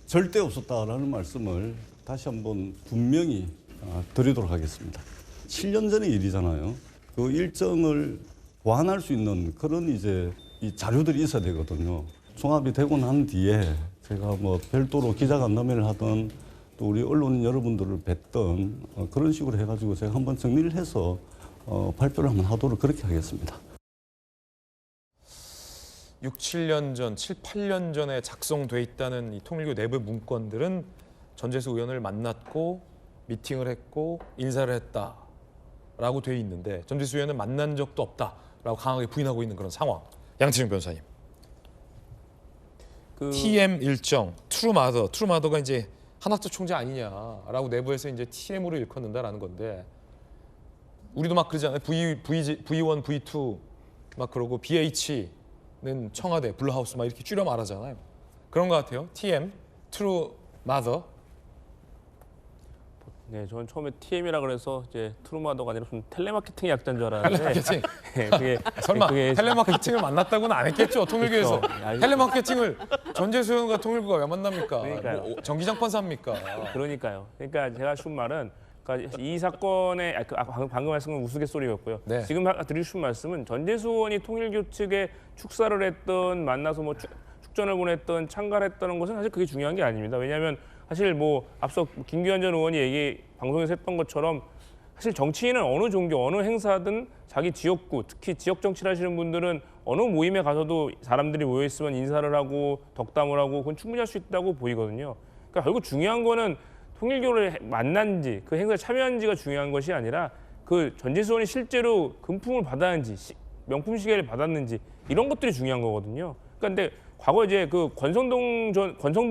[SPEAKER 9] 절대 없었다라는 말씀을 다시 한번 분명히 드리도록 하겠습니다. 7년 전의 일이잖아요. 그 일정을 보완할 수 있는 그런 이제 이 자료들이 있어야 되거든요. 종합이 되고 난 뒤에 제가 뭐 별도로 기자간담회를 하던 또 우리 언론 여러분들을 뵀던 그런 식으로 해가지고 제가 한번 정리를 해서 발표를 한번 하도록 그렇게 하겠습니다.
[SPEAKER 1] 6, 7년 전, 7, 8년 전에 작성돼 있다는 이 통일교 내부 문건들은 전재수 의원을 만났고 미팅을 했고 인사를 했다라고 돼 있는데 전재수 의원은 만난 적도 없다라고 강하게 부인하고 있는 그런 상황. 양치중 변호사님. TM 일정, 트루마더가 이제 한학조 총재 아니냐라고 내부에서 이제 TM으로 일컫는다라는 건데, 우리도 막 그러잖아요. V1, V2 막 그러고 BH는 청와대, 블루하우스 막 이렇게 줄여 말하잖아요. 그런 것 같아요. TM, 트루마더.
[SPEAKER 5] 네, 저는 처음에 TM이라 그래서 이제 트루마더가 아니라 좀 텔레마케팅 약자인 줄 알았는데.
[SPEAKER 1] 텔레마케팅.
[SPEAKER 5] 네, 그게
[SPEAKER 1] 설마
[SPEAKER 5] 그게
[SPEAKER 1] 텔레마케팅을 만났다고는 안 했겠죠, 통일교에서.
[SPEAKER 5] 그렇죠.
[SPEAKER 1] 텔레마케팅을 전재수 의원과 통일교가 왜 만납니까?
[SPEAKER 5] 그러니까요.
[SPEAKER 1] 뭐 전기장판 삽니까?
[SPEAKER 5] 그러니까요. 그러니까 제가 싶은 말은, 그러니까 이 사건의 방금 말씀은 우스갯소리였고요.
[SPEAKER 1] 네.
[SPEAKER 5] 지금 드리고 싶은 말씀은 전재수 의원이 통일교 측에 축사를 했던, 만나서 뭐 축전을 보냈던, 참가를 했다는 것은 사실 그게 중요한 게 아닙니다. 왜냐하면 사실 뭐 앞서 김기현 전 의원이 방송에서 했던 것처럼 사실 정치인은 어느 종교, 어느 행사든 자기 지역구, 특히 지역 정치를 하시는 분들은 어느 모임에 가서도 사람들이 모여 있으면 인사를 하고 덕담을 하고 그건 충분히 할 수 있다고 보이거든요. 그러니까 결국 중요한 거는 통일교를 만난지 그 행사에 참여한지가 중요한 것이 아니라 그 전재수 의원이 실제로 금품을 받았는지 명품 시계를 받았는지 이런 것들이 중요한 거거든요. 그러니까 근데 과거 이제 그 권성동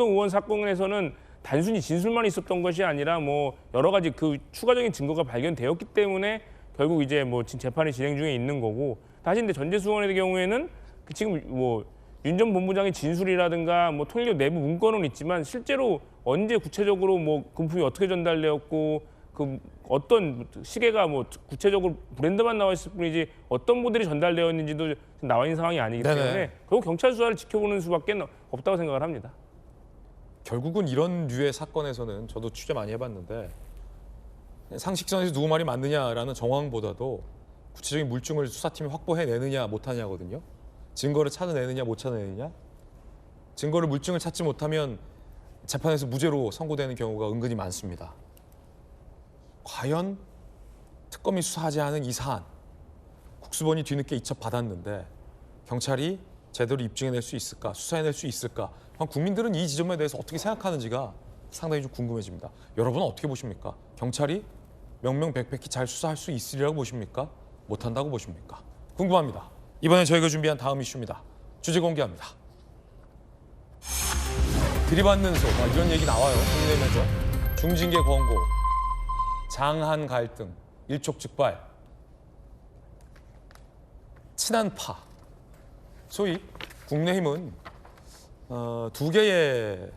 [SPEAKER 5] 의원 사건에서는 단순히 진술만 있었던 것이 아니라 뭐 여러 가지 그 추가적인 증거가 발견되었기 때문에 결국 이제 뭐 지금 재판이 진행 중에 있는 거고, 다시 근데 전재수 의원의 경우에는 지금 뭐 윤 전 본부장의 진술이라든가 뭐 통일교 내부 문건은 있지만 실제로 언제 구체적으로 뭐 금품이 어떻게 전달되었고 그 어떤 시계가 뭐 구체적으로 브랜드만 나와 있을 뿐이지 어떤 모델이 전달되었는지도 나와 있는 상황이 아니기 때문에 결국 경찰 수사를 지켜보는 수밖에 없다고 생각을 합니다.
[SPEAKER 1] 결국은 이런 류의 사건에서는 저도 취재 많이 해봤는데 상식선에서 누구 말이 맞느냐라는 정황보다도 구체적인 물증을 수사팀이 확보해내느냐 못하냐거든요. 증거를 찾아내느냐 못 찾아내느냐. 증거를 물증을 찾지 못하면 재판에서 무죄로 선고되는 경우가 은근히 많습니다. 과연 특검이 수사하지 않은 이 사안, 국수본이 뒤늦게 이첩받았는데 경찰이 제대로 입증해낼 수 있을까, 수사해낼 수 있을까? 국민들은 이 지점에 대해서 어떻게 생각하는지가 상당히 좀 궁금해집니다. 여러분은 어떻게 보십니까? 경찰이 명명백백히 잘 수사할 수 있으리라고 보십니까? 못한다고 보십니까? 궁금합니다. 이번에 저희가 준비한 다음 이슈입니다. 주제 공개합니다. 들이받는 소, 이런 얘기 나와요. 국내면서 중징계 권고, 장한 갈등, 일촉즉발, 친한파. 소위 국민의힘은 두 개의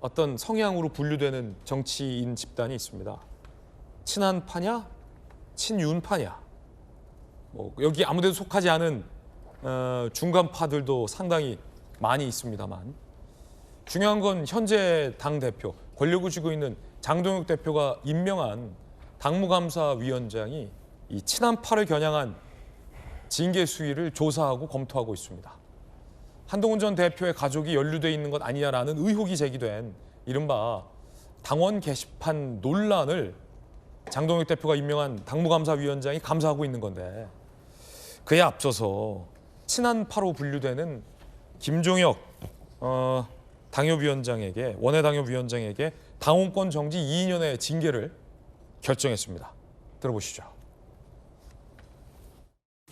[SPEAKER 1] 어떤 성향으로 분류되는 정치인 집단이 있습니다. 친한파냐, 친윤파냐. 뭐 여기 아무데도 속하지 않은 중간파들도 상당히 많이 있습니다만 중요한 건 현재 당 대표, 권력을 쥐고 있는 장동혁 대표가 임명한 당무감사위원장이 이 친한파를 겨냥한 징계 수위를 조사하고 검토하고 있습니다. 한동훈 전 대표의 가족이 연루돼 있는 것 아니냐라는 의혹이 제기된 이른바 당원 게시판 논란을 장동혁 대표가 임명한 당무감사위원장이 감사하고 있는 건데 그에 앞서서 친한파로 분류되는 김종혁 당협위원장에게 원외 당협위원장에게 당원권 정지 2년의 징계를 결정했습니다. 들어보시죠.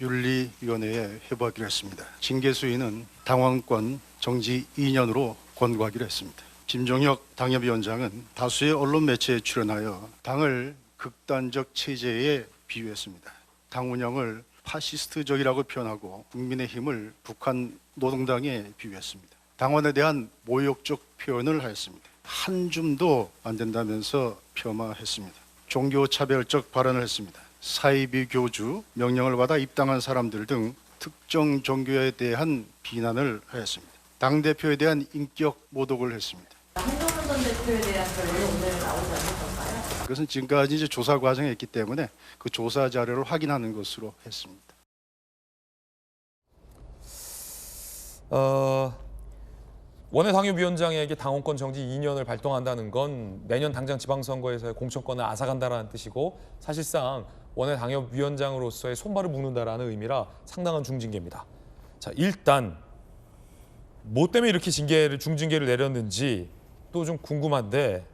[SPEAKER 10] 윤리위원회에 회부하기로 했습니다. 징계 수위는 당원권 정지 2년으로 권고하기로 했습니다. 김종혁 당협위원장은 다수의 언론 매체에 출연하여 당을 극단적 체제에 비유했습니다. 당 운영을 파시스트적이라고 표현하고 국민의힘을 북한 노동당에 비유했습니다. 당원에 대한 모욕적 표현을 하였습니다. 한 줌도 안 된다면서 폄하했습니다. 종교차별적 발언을 했습니다. 사이비 교주, 명령을 받아 입당한 사람들 등 특정 종교에 대한 비난을 하였습니다. 당대표에 대한 인격 모독을 했습니다.
[SPEAKER 11] 한동훈 전 대표에 대한 결론은 오늘 나오지 않을 건가요?
[SPEAKER 10] 그것은 지금까지 이제 조사 과정에 있기 때문에 그 조사 자료를 확인하는 것으로 했습니다.
[SPEAKER 1] 원외 당협위원장에게 당원권 정지 2년을 발동한다는 건 내년 당장 지방선거에서의 공천권을 앗아간다라는 뜻이고 사실상 원외 당협위원장으로서의 손발을 묶는다라는 의미라 상당한 중징계입니다. 자, 일단 뭐 때문에 이렇게 중징계를 내렸는지 또 좀 궁금한데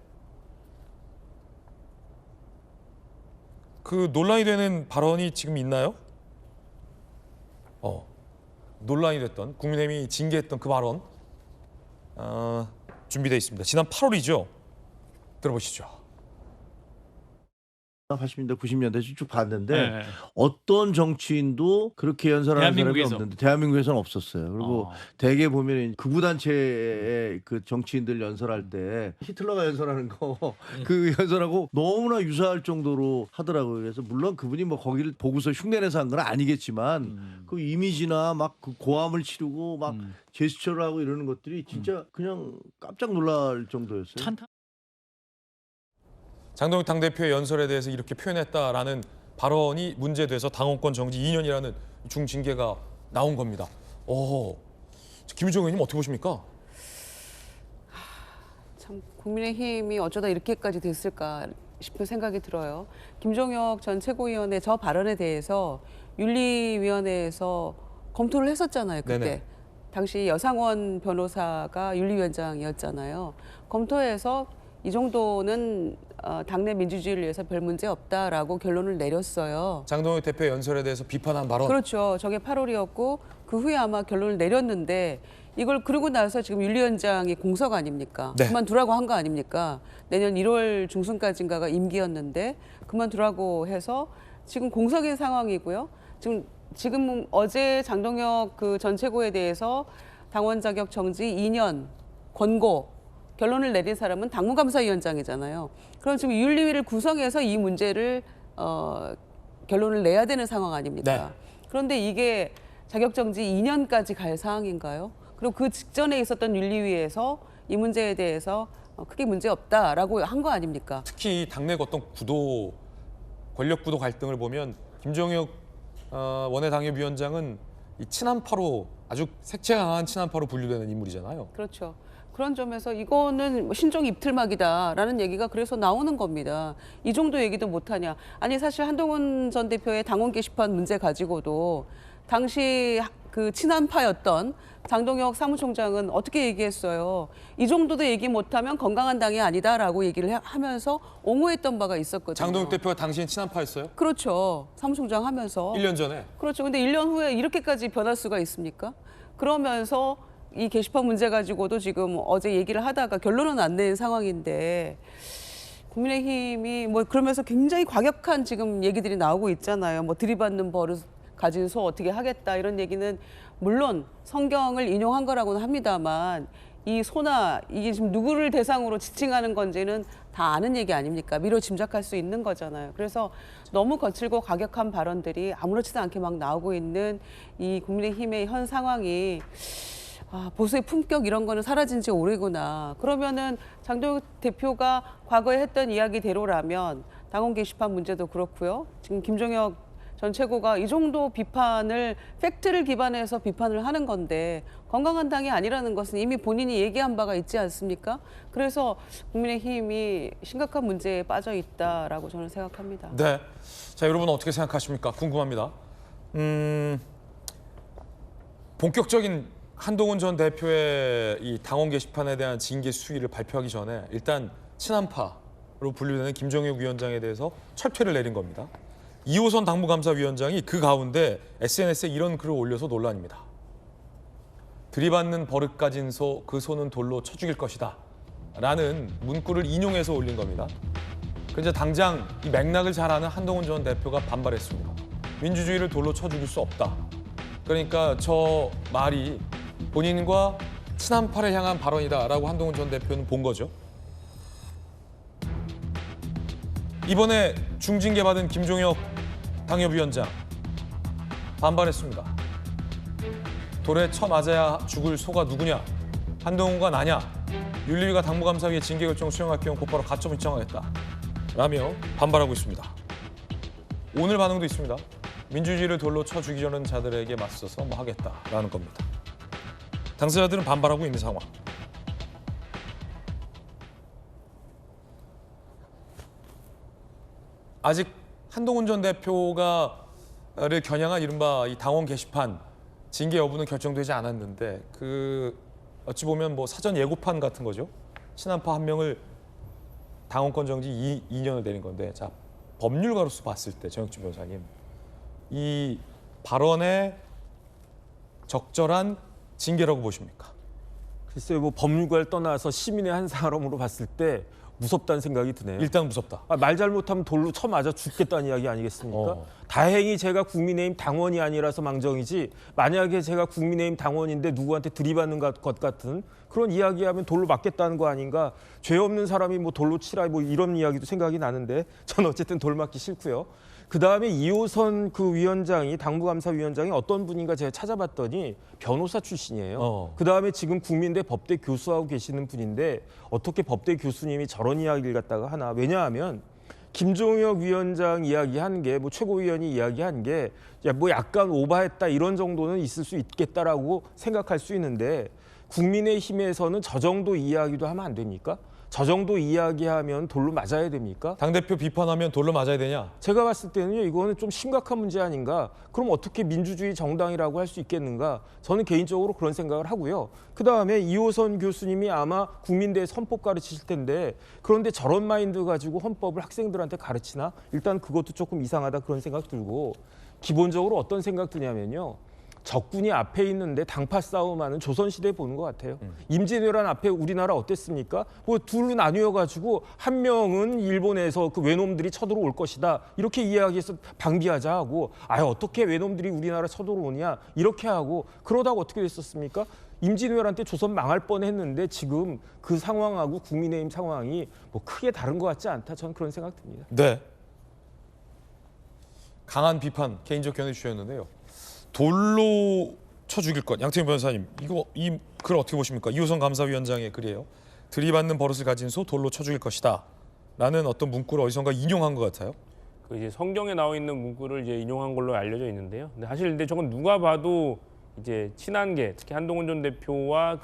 [SPEAKER 1] 그 논란이 되는 발언이 지금 있나요? 논란이 됐던 국민의힘이 징계했던 그 발언 준비되어 있습니다. 지난 8월이죠. 들어보시죠.
[SPEAKER 12] 80년대, 90년대 쭉 봤는데 어떤 정치인도 그렇게 연설하는 사람이 없는데 대한민국에서는 없었어요. 그리고 대개 보면 극우단체의 그 정치인들 연설할 때 히틀러가 연설하는 거 그 연설하고 너무나 유사할 정도로 하더라고요. 그래서 물론 그분이 뭐 거기를 보고서 흉내내서 한 건 아니겠지만 그 이미지나 막 그 고함을 치르고 막 제스처를 하고 이러는 것들이 진짜 그냥 깜짝 놀랄 정도였어요.
[SPEAKER 1] 장동혁 당대표의 연설에 대해서 이렇게 표현했다라는 발언이 문제돼서 당원권 정지 2년이라는 중징계가 나온 겁니다. 김유정 의원님 어떻게 보십니까?
[SPEAKER 4] 참 국민의힘이 어쩌다 이렇게까지 됐을까 싶은 생각이 들어요. 김종혁 전 최고위원의 저 발언에 대해서 윤리위원회에서 검토를 했었잖아요. 그때.
[SPEAKER 1] 네네.
[SPEAKER 4] 당시 여상원 변호사가 윤리위원장이었잖아요. 검토해서 이 정도는 당내 민주주의를 위해서 별 문제 없다라고 결론을 내렸어요.
[SPEAKER 1] 장동혁 대표의 연설에 대해서 비판한 발언.
[SPEAKER 4] 그렇죠. 저게 8월이었고 그 후에 아마 결론을 내렸는데 이걸 그러고 나서 지금 윤리위원장이 공석 아닙니까?
[SPEAKER 1] 네.
[SPEAKER 4] 그만두라고 한 거 아닙니까? 내년 1월 중순까지인가가 임기였는데 그만두라고 해서 지금 공석인 상황이고요. 지금 어제 장동혁 그 전 최고에 대해서 당원 자격 정지 2년 권고 결론을 내린 사람은 당무감사위원장이잖아요. 그럼 지금 윤리위를 구성해서 이 문제를 결론을 내야 되는 상황 아닙니까?
[SPEAKER 1] 네.
[SPEAKER 4] 그런데 이게 자격정지 2년까지 갈 상황인가요? 그리고 그 직전에 있었던 윤리위에서 이 문제에 대해서 크게 문제 없다라고 한 거 아닙니까?
[SPEAKER 1] 특히 당내 어떤 구도, 권력 구도 갈등을 보면 김종혁 원외 당협위원장은 이 친한파로 아주 색채 강한 친한파로 분류되는 인물이잖아요.
[SPEAKER 4] 그렇죠. 그런 점에서 이거는 신종 입틀막이다라는 얘기가 그래서 나오는 겁니다. 이 정도 얘기도 못하냐. 아니 사실 한동훈 전 대표의 당원 게시판 문제 가지고도 당시 그 친한파였던 장동혁 사무총장은 어떻게 얘기했어요. 이 정도도 얘기 못하면 건강한 당이 아니다라고 얘기를 하면서 옹호했던 바가 있었거든요.
[SPEAKER 1] 장동혁 대표가 당시엔 친한파였어요?
[SPEAKER 4] 그렇죠. 사무총장 하면서.
[SPEAKER 1] 1년 전에?
[SPEAKER 4] 그렇죠. 근데 1년 후에 이렇게까지 변할 수가 있습니까? 그러면서 이 게시판 문제 가지고도 지금 어제 얘기를 하다가 결론은 안 낸 상황인데 국민의힘이 뭐 그러면서 굉장히 과격한 지금 얘기들이 나오고 있잖아요. 뭐 들이받는 버릇 가진 소 어떻게 하겠다 이런 얘기는 물론 성경을 인용한 거라고는 합니다만 이 소나 이게 지금 누구를 대상으로 지칭하는 건지는 다 아는 얘기 아닙니까? 미뤄 짐작할 수 있는 거잖아요. 그래서 너무 거칠고 과격한 발언들이 아무렇지도 않게 막 나오고 있는 이 국민의힘의 현 상황이 보수의 품격 이런 거는 사라진 지 오래구나. 그러면은 장동혁 대표가 과거에 했던 이야기대로라면 당원 게시판 문제도 그렇고요. 지금 김종혁 전 최고가 이 정도 비판을 팩트를 기반해서 비판을 하는 건데 건강한 당이 아니라는 것은 이미 본인이 얘기한 바가 있지 않습니까? 그래서 국민의힘이 심각한 문제에 빠져 있다라고 저는 생각합니다.
[SPEAKER 1] 네. 자, 여러분 어떻게 생각하십니까? 궁금합니다. 본격적인 한동훈 전 대표의 이 당원 게시판에 대한 징계 수위를 발표하기 전에 일단 친한파로 분류되는 김종혁 위원장에 대해서 철퇴를 내린 겁니다. 이호선 당무감사위원장이 그 가운데 SNS에 이런 글을 올려서 논란입니다. 들이받는 버릇 가진 소, 그 소는 돌로 쳐 죽일 것이다 라는 문구를 인용해서 올린 겁니다. 그런데 당장 이 맥락을 잘 아는 한동훈 전 대표가 반발했습니다. 민주주의를 돌로 쳐 죽일 수 없다. 그러니까 저 말이 본인과 친한파를 향한 발언이다라고 한동훈 전 대표는 본 거죠. 이번에 중징계받은 김종혁 당협위원장 반발했습니다. 돌에 쳐 맞아야 죽을 소가 누구냐? 한동훈과 나냐? 윤리위가 당무감사위의 징계 결정을 수용할 경우 곧바로 가처분 신청하겠다 라며 반발하고 있습니다. 오늘 반응도 있습니다. 민주주의를 돌로 쳐 죽이려는 자들에게 맞서서 뭐 하겠다라는 겁니다. 당사자들은 반발하고 있는 상황. 아직 한동훈 전 대표가를 겨냥한 이른바 이 당원 게시판 징계 여부는 결정되지 않았는데 그 어찌 보면 뭐 사전 예고판 같은 거죠. 친한파 한 명을 당원권 정지 2년을 내린 건데, 자 법률가로서 봤을 때 정혁진 변호사님, 이 발언에 적절한 징계라고 보십니까?
[SPEAKER 3] 글쎄요, 뭐 법률가를 떠나서 시민의 한 사람으로 봤을 때 무섭다는 생각이 드네요.
[SPEAKER 1] 일단 무섭다.
[SPEAKER 3] 말 잘못하면 돌로 쳐 맞아 죽겠다는 이야기 아니겠습니까? 다행히 제가 국민의힘 당원이 아니라서 망정이지, 만약에 제가 국민의힘 당원인데 누구한테 들이받는 것 같은 그런 이야기하면 돌로 맞겠다는 거 아닌가? 죄 없는 사람이 뭐 돌로 치라 뭐 이런 이야기도 생각이 나는데 저는 어쨌든 돌 맞기 싫고요. 그다음에 이호선 그 위원장이, 당무감사위원장이 어떤 분인가 제가 찾아봤더니 변호사 출신이에요. 그다음에 지금 국민대 법대 교수하고 계시는 분인데 어떻게 법대 교수님이 저런 이야기를 갖다가 하나. 왜냐하면 김종혁 위원장 이야기한 게, 뭐 최고위원이 이야기한 게 뭐 약간 오바했다 이런 정도는 있을 수 있겠다라고 생각할 수 있는데, 국민의힘에서는 저 정도 이야기도 하면 안 됩니까? 저 정도 이야기하면 돌로 맞아야 됩니까?
[SPEAKER 1] 당대표 비판하면 돌로 맞아야 되냐?
[SPEAKER 3] 제가 봤을 때는요, 이거는 좀 심각한 문제 아닌가? 그럼 어떻게 민주주의 정당이라고 할 수 있겠는가? 저는 개인적으로 그런 생각을 하고요. 그다음에 이호선 교수님이 아마 국민대에 헌법 가르치실 텐데, 그런데 저런 마인드 가지고 헌법을 학생들한테 가르치나? 일단 그것도 조금 이상하다 그런 생각 들고, 기본적으로 어떤 생각 드냐면요. 적군이 앞에 있는데 당파 싸움하는 조선시대 보는 것 같아요. 임진왜란 앞에 우리나라 어땠습니까? 뭐 둘로 나뉘어가지고 한 명은 일본에서 그 외놈들이 쳐들어올 것이다 이렇게 이야기해서 방비하자 하고, 어떻게 외놈들이 우리나라 쳐들어오냐 이렇게 하고, 그러다가 어떻게 됐었습니까? 임진왜란 때 조선 망할 뻔했는데 지금 그 상황하고 국민의힘 상황이 뭐 크게 다른 것 같지 않다, 저는 그런 생각 듭니다.
[SPEAKER 1] 네. 강한 비판, 개인적 견해 주셨는데요. 돌로 쳐 죽일 것. 양태경 변호사님, 이 글 어떻게 보십니까? 이호선 감사위원장의 글이에요. 들이받는 버릇을 가진 소 돌로 쳐 죽일 것이다 라는 어떤 문구를 어디선가 인용한 것 같아요.
[SPEAKER 5] 그 이제 성경에 나와 있는 문구를 이제 인용한 걸로 알려져 있는데요. 근데 사실 저건 누가 봐도 이제 친한계, 특히 한동훈 전 대표와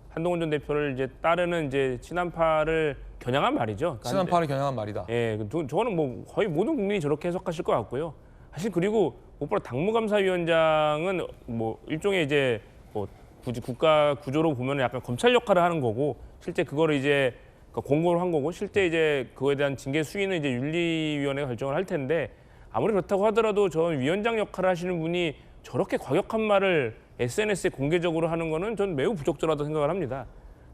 [SPEAKER 5] 한동훈 전 대표를 이제 따르는 이제 친한파를 겨냥한 말이죠.
[SPEAKER 1] 친한파를 겨냥한 말이다.
[SPEAKER 5] 예, 저거는 뭐 거의 모든 국민이 저렇게 해석하실 것 같고요. 사실 그리고 무엇보다 당무감사위원장은 뭐 일종의 이제 뭐 굳이 국가 구조로 보면 약간 검찰 역할을 하는 거고, 실제 그거를 이제 공고를 한 거고, 실제 이제 그거에 대한 징계 수위는 이제 윤리위원회가 결정을 할 텐데, 아무리 그렇다고 하더라도 전 위원장 역할을 하시는 분이 저렇게 과격한 말을 SNS에 공개적으로 하는 거는 전 매우 부적절하다고 생각을 합니다.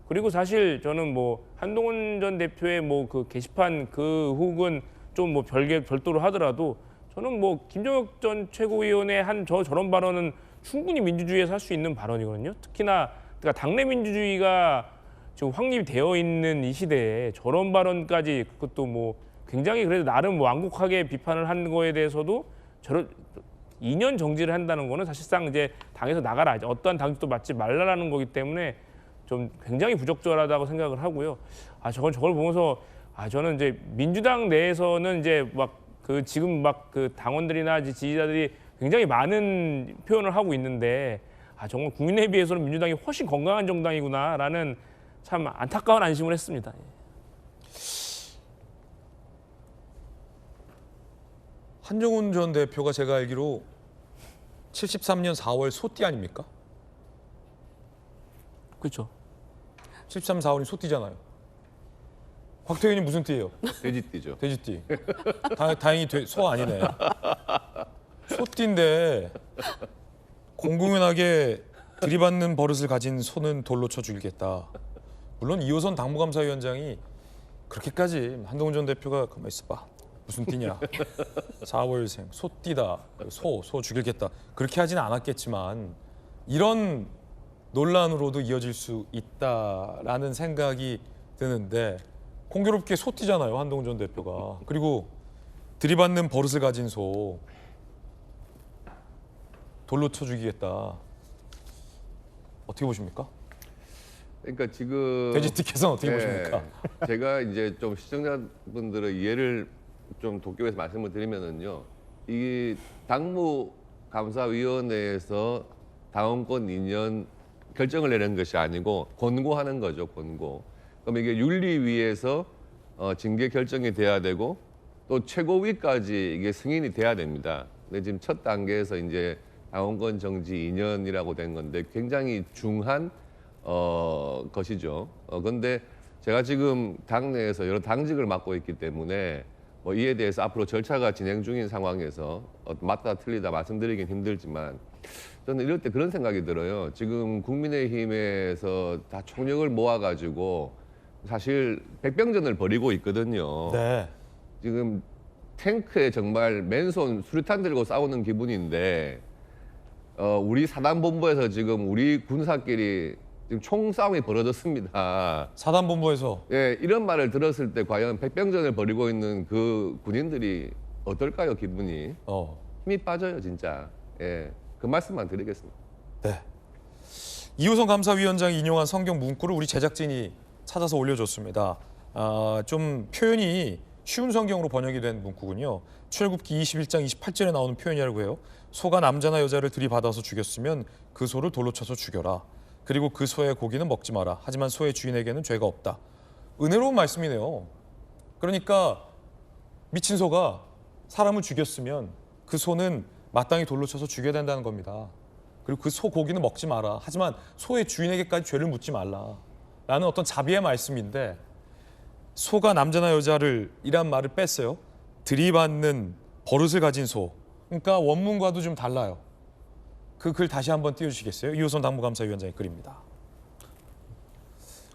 [SPEAKER 5] 그리고 사실 저는 뭐 한동훈 전 대표의 뭐 그 게시판 그 혹은 좀 뭐 별도로 하더라도, 저는 뭐 김종혁 전 최고위원의 저런 발언은 충분히 민주주의에서 할 수 있는 발언이거든요. 특히나 그러니까 당내 민주주의가 지금 확립이 되어 있는 이 시대에 저런 발언까지, 그것도 뭐 굉장히 그래도 나름 완곡하게 비판을 한 거에 대해서도 저런 2년 정지를 한다는 거는 사실상 이제 당에서 나가라, 이제 어떠한 당직도 맡지 말라라는 거기 때문에 좀 굉장히 부적절하다고 생각을 하고요. 저걸 보면서 저는 이제 민주당 내에서는 이제 막 그 지금 막 그 당원들이나 지지자들이 굉장히 많은 표현을 하고 있는데 정말 국민에 비해서는 민주당이 훨씬 건강한 정당이구나라는 참 안타까운 안심을 했습니다.
[SPEAKER 1] 한동훈 전 대표가 제가 알기로 73년 4월 소띠 아닙니까?
[SPEAKER 5] 그렇죠.
[SPEAKER 1] 73, 4월이 소띠잖아요. 곽태균이 무슨 띠예요?
[SPEAKER 2] 돼지띠죠.
[SPEAKER 1] 돼지띠. 다행히 소 아니네. 소띠인데 공공연하게 들이받는 버릇을 가진 소는 돌로 쳐 죽이겠다. 물론 이호선 당무감사위원장이 그렇게까지 한동훈 전 대표가 가만히 있어봐. 무슨 띠냐. 4월생 소띠다. 소 죽이겠다. 그렇게 하지는 않았겠지만 이런 논란으로도 이어질 수 있다라는 생각이 드는데 공교롭게 소띠잖아요. 한동훈 전 대표가. 그리고 들이받는 버릇을 가진 소 돌로 쳐 죽이겠다. 어떻게 보십니까?
[SPEAKER 2] 그러니까 지금
[SPEAKER 1] 돼지띠께서는 어떻게 보십니까?
[SPEAKER 2] 제가 이제 좀 시청자분들의 이해를 좀 돕기 위해서 말씀을 드리면은요, 이 당무감사위원회에서 당원권 2년 결정을 내는 것이 아니고 권고하는 거죠, 권고. 그럼 이게 윤리위에서 징계 결정이 돼야 되고 또 최고위까지 이게 승인이 돼야 됩니다. 근데 지금 첫 단계에서 이제 당원권 정지 2년이라고 된 건데 굉장히 중한 것이죠. 그런데 제가 지금 당내에서 여러 당직을 맡고 있기 때문에 뭐 이에 대해서 앞으로 절차가 진행 중인 상황에서 맞다 틀리다 말씀드리긴 힘들지만 저는 이럴 때 그런 생각이 들어요. 지금 국민의힘에서 다 총력을 모아가지고 사실 백병전을 벌이고 있거든요.
[SPEAKER 1] 네.
[SPEAKER 2] 지금 탱크에 정말 맨손 수류탄 들고 싸우는 기분인데 우리 사단본부에서 지금 우리 군사끼리 지금 총싸움이 벌어졌습니다.
[SPEAKER 1] 사단본부에서?
[SPEAKER 2] 예, 이런 말을 들었을 때 과연 백병전을 벌이고 있는 그 군인들이 어떨까요, 기분이? 힘이 빠져요, 진짜. 예, 그 말씀만 드리겠습니다.
[SPEAKER 1] 네. 이호선 감사위원장이 인용한 성경 문구를 우리 제작진이 찾아서 올려줬습니다. 좀 표현이 쉬운 성경으로 번역이 된 문구군요. 출애굽기 21장 28절에 나오는 표현이라고 해요. 소가 남자나 여자를 들이받아서 죽였으면 그 소를 돌로 쳐서 죽여라. 그리고 그 소의 고기는 먹지 마라. 하지만 소의 주인에게는 죄가 없다. 은혜로운 말씀이네요. 그러니까 미친 소가 사람을 죽였으면 그 소는 마땅히 돌로 쳐서 죽여야 된다는 겁니다. 그리고 그 소 고기는 먹지 마라. 하지만 소의 주인에게까지 죄를 묻지 말라. 라는 어떤 자비의 말씀인데 소가 남자나 여자를 이란 말을 뺐어요. 들이받는 버릇을 가진 소. 그러니까 원문과도 좀 달라요. 그 글 다시 한번 띄워주시겠어요? 이호선 당무감사위원장의 글입니다.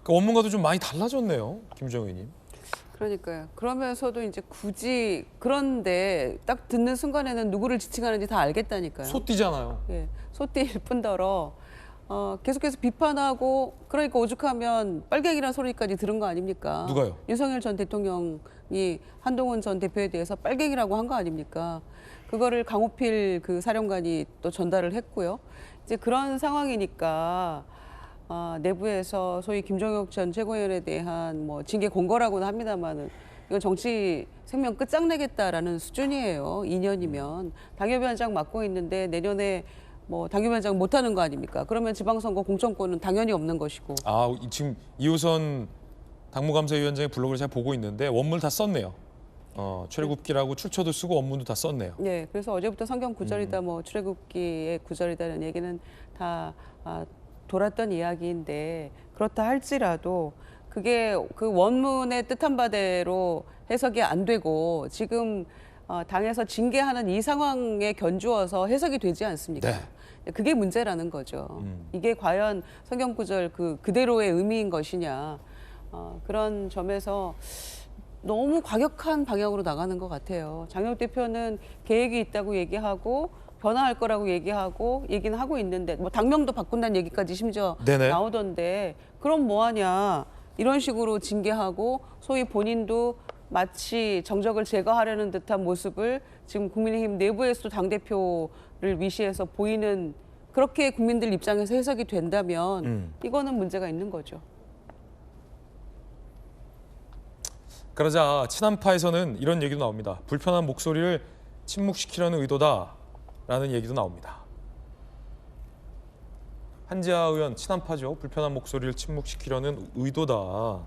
[SPEAKER 1] 그러니까 원문과도 좀 많이 달라졌네요. 김정우 의원님.
[SPEAKER 4] 그러니까요. 그러면서도 이제 굳이 그런데 딱 듣는 순간에는 누구를 지칭하는지 다 알겠다니까요.
[SPEAKER 1] 소띠잖아요.
[SPEAKER 4] 예, 소띠일 뿐더러 계속해서 비판하고 그러니까 오죽하면 빨갱이라는 소리까지 들은 거 아닙니까?
[SPEAKER 1] 누가요?
[SPEAKER 4] 윤석열 전 대통령이 한동훈 전 대표에 대해서 빨갱이라고 한 거 아닙니까? 그거를 강호필 그 사령관이 또 전달을 했고요. 이제 그런 상황이니까 내부에서 소위 김종혁 전 최고위원에 대한 뭐 징계 공고라고는 합니다만은 이건 정치 생명 끝장내겠다라는 수준이에요. 2년이면 당협위원장 맡고 있는데 내년에 뭐 당협위원장 못하는 거 아닙니까? 그러면 지방선거 공천권은 당연히 없는 것이고.
[SPEAKER 1] 지금 이호선 당무감사위원장의 블로그를 제가 보고 있는데 원문을 다 썼네요. 출애굽기라고 출처도 쓰고 원문도 다 썼네요.
[SPEAKER 4] 네, 그래서 어제부터 성경 구절이다, 뭐 출애굽기의 구절이다는 얘기는 다 돌았던 이야기인데 그렇다 할지라도 그게 그 원문의 뜻한 바대로 해석이 안 되고 지금 당에서 징계하는 이 상황에 견주어서 해석이 되지 않습니까?
[SPEAKER 1] 네.
[SPEAKER 4] 그게 문제라는 거죠. 이게 과연 성경 구절 그대로의 의미인 것이냐. 그런 점에서 너무 과격한 방향으로 나가는 것 같아요. 장혁 대표는 계획이 있다고 얘기하고 변화할 거라고 얘기는 하고 있는데 뭐 당명도 바꾼다는 얘기까지 심지어
[SPEAKER 1] 네네.
[SPEAKER 4] 나오던데 그럼 뭐하냐 이런 식으로 징계하고 소위 본인도 마치 정적을 제거하려는 듯한 모습을 지금 국민의힘 내부에서도 당대표를 위시해서 보이는 그렇게 국민들 입장에서 해석이 된다면 이거는 문제가 있는 거죠.
[SPEAKER 1] 그러자 친한파에서는 이런 얘기도 나옵니다. 불편한 목소리를 침묵시키려는 의도다라는 얘기도 나옵니다. 한지아 의원 친한파죠. 불편한 목소리를 침묵시키려는 의도다.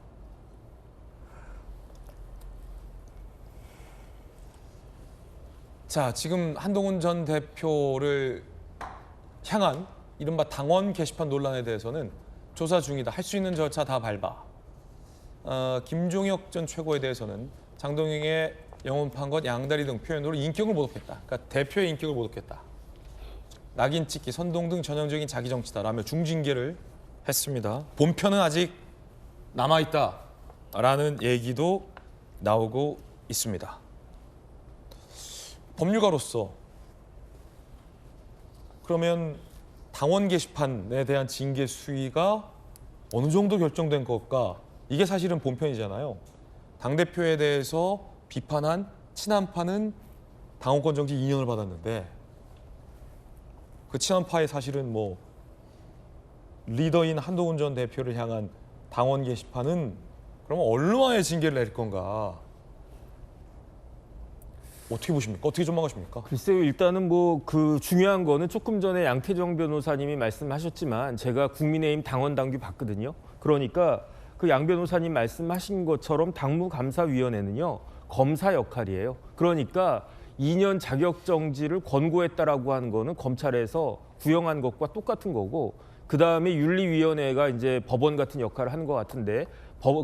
[SPEAKER 1] 자, 지금 한동훈 전 대표를 향한 이른바 당원 게시판 논란에 대해서는 조사 중이다. 할 수 있는 절차 다 밟아. 김종혁 전 최고에 대해서는 장동영의 영혼판 것 양다리 등 표현으로 인격을 모독했다. 그러니까 대표의 인격을 모독했다. 낙인 찍기, 선동 등 전형적인 자기 정치다라며 중징계를 했습니다. 본편은 아직 남아있다라는 얘기도 나오고 있습니다. 법률가로서 그러면 당원 게시판에 대한 징계 수위가 어느 정도 결정된 것까? 이게 사실은 본편이잖아요. 당대표에 대해서 비판한 친한파는 당원권 정지 2년을 받았는데 그 친한파의 사실은 뭐 리더인 한동훈 전 대표를 향한 당원 게시판은 그러면 얼마의 징계를 내릴 건가? 어떻게 보십니까? 어떻게 전망하십니까?
[SPEAKER 3] 글쎄요, 일단은 뭐 그 중요한 거는 조금 전에 양태정 변호사님이 말씀하셨지만 제가 국민의힘 당원 당규 봤거든요. 그러니까 그 양 변호사님 말씀하신 것처럼 당무감사위원회는요 검사 역할이에요. 그러니까 2년 자격 정지를 권고했다라고 하는 거는 검찰에서 구형한 것과 똑같은 거고, 그 다음에 윤리위원회가 이제 법원 같은 역할을 하는 것 같은데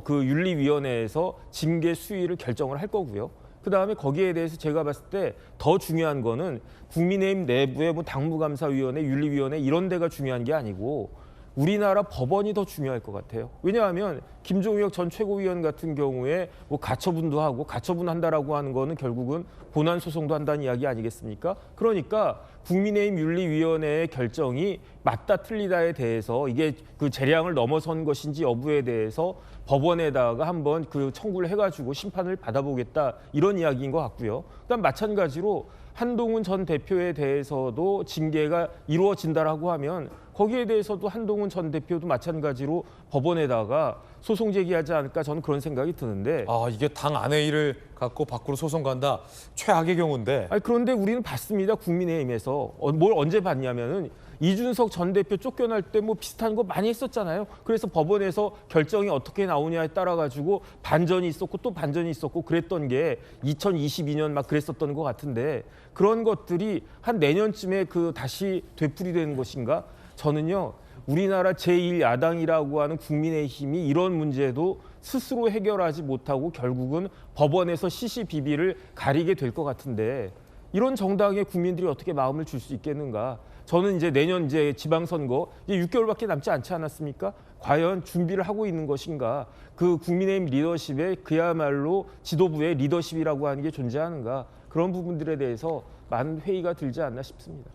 [SPEAKER 3] 그 윤리위원회에서 징계 수위를 결정을 할 거고요. 그 다음에 거기에 대해서 제가 봤을 때 더 중요한 거는 국민의힘 내부의 뭐 당무감사위원회, 윤리위원회 이런 데가 중요한 게 아니고 우리나라 법원이 더 중요할 것 같아요. 왜냐하면 김종혁 전 최고위원 같은 경우에 뭐 가처분도 하고 가처분한다라고 하는 거는 결국은 본안 소송도 한다는 이야기 아니겠습니까? 그러니까 국민의힘 윤리위원회의 결정이 맞다 틀리다에 대해서 이게 그 재량을 넘어선 것인지 여부에 대해서 법원에다가 한번 그 청구를 해가지고 심판을 받아보겠다 이런 이야기인 것 같고요. 그다음 마찬가지로 한동훈 전 대표에 대해서도 징계가 이루어진다라고 하면 거기에 대해서도 한동훈 전 대표도 마찬가지로 법원에다가 소송 제기하지 않을까 저는 그런 생각이 드는데.
[SPEAKER 1] 아, 이게 당 안의 일을 갖고 밖으로 소송 간다. 최악의 경우인데.
[SPEAKER 3] 아니, 그런데 우리는 봤습니다. 국민의힘에서. 뭘 언제 봤냐면은 이준석 전 대표 쫓겨날 때 뭐 비슷한 거 많이 했었잖아요. 그래서 법원에서 결정이 어떻게 나오냐에 따라 가지고 반전이 있었고 또 반전이 있었고 그랬던 게 2022년 막 그랬었던 것 같은데 그런 것들이 한 내년쯤에 그 다시 되풀이되는 것인가? 저는요. 우리나라 제1야당이라고 하는 국민의힘이 이런 문제도 스스로 해결하지 못하고 결국은 법원에서 시시비비를 가리게 될 것 같은데 이런 정당에 국민들이 어떻게 마음을 줄 수 있겠는가? 저는 이제 내년 이제 지방선거 이제 6개월밖에 남지 않지 않았습니까? 과연 준비를 하고 있는 것인가? 그 국민의힘 리더십에 그야말로 지도부의 리더십이라고 하는 게 존재하는가? 그런 부분들에 대해서 많은 회의가 들지 않나 싶습니다.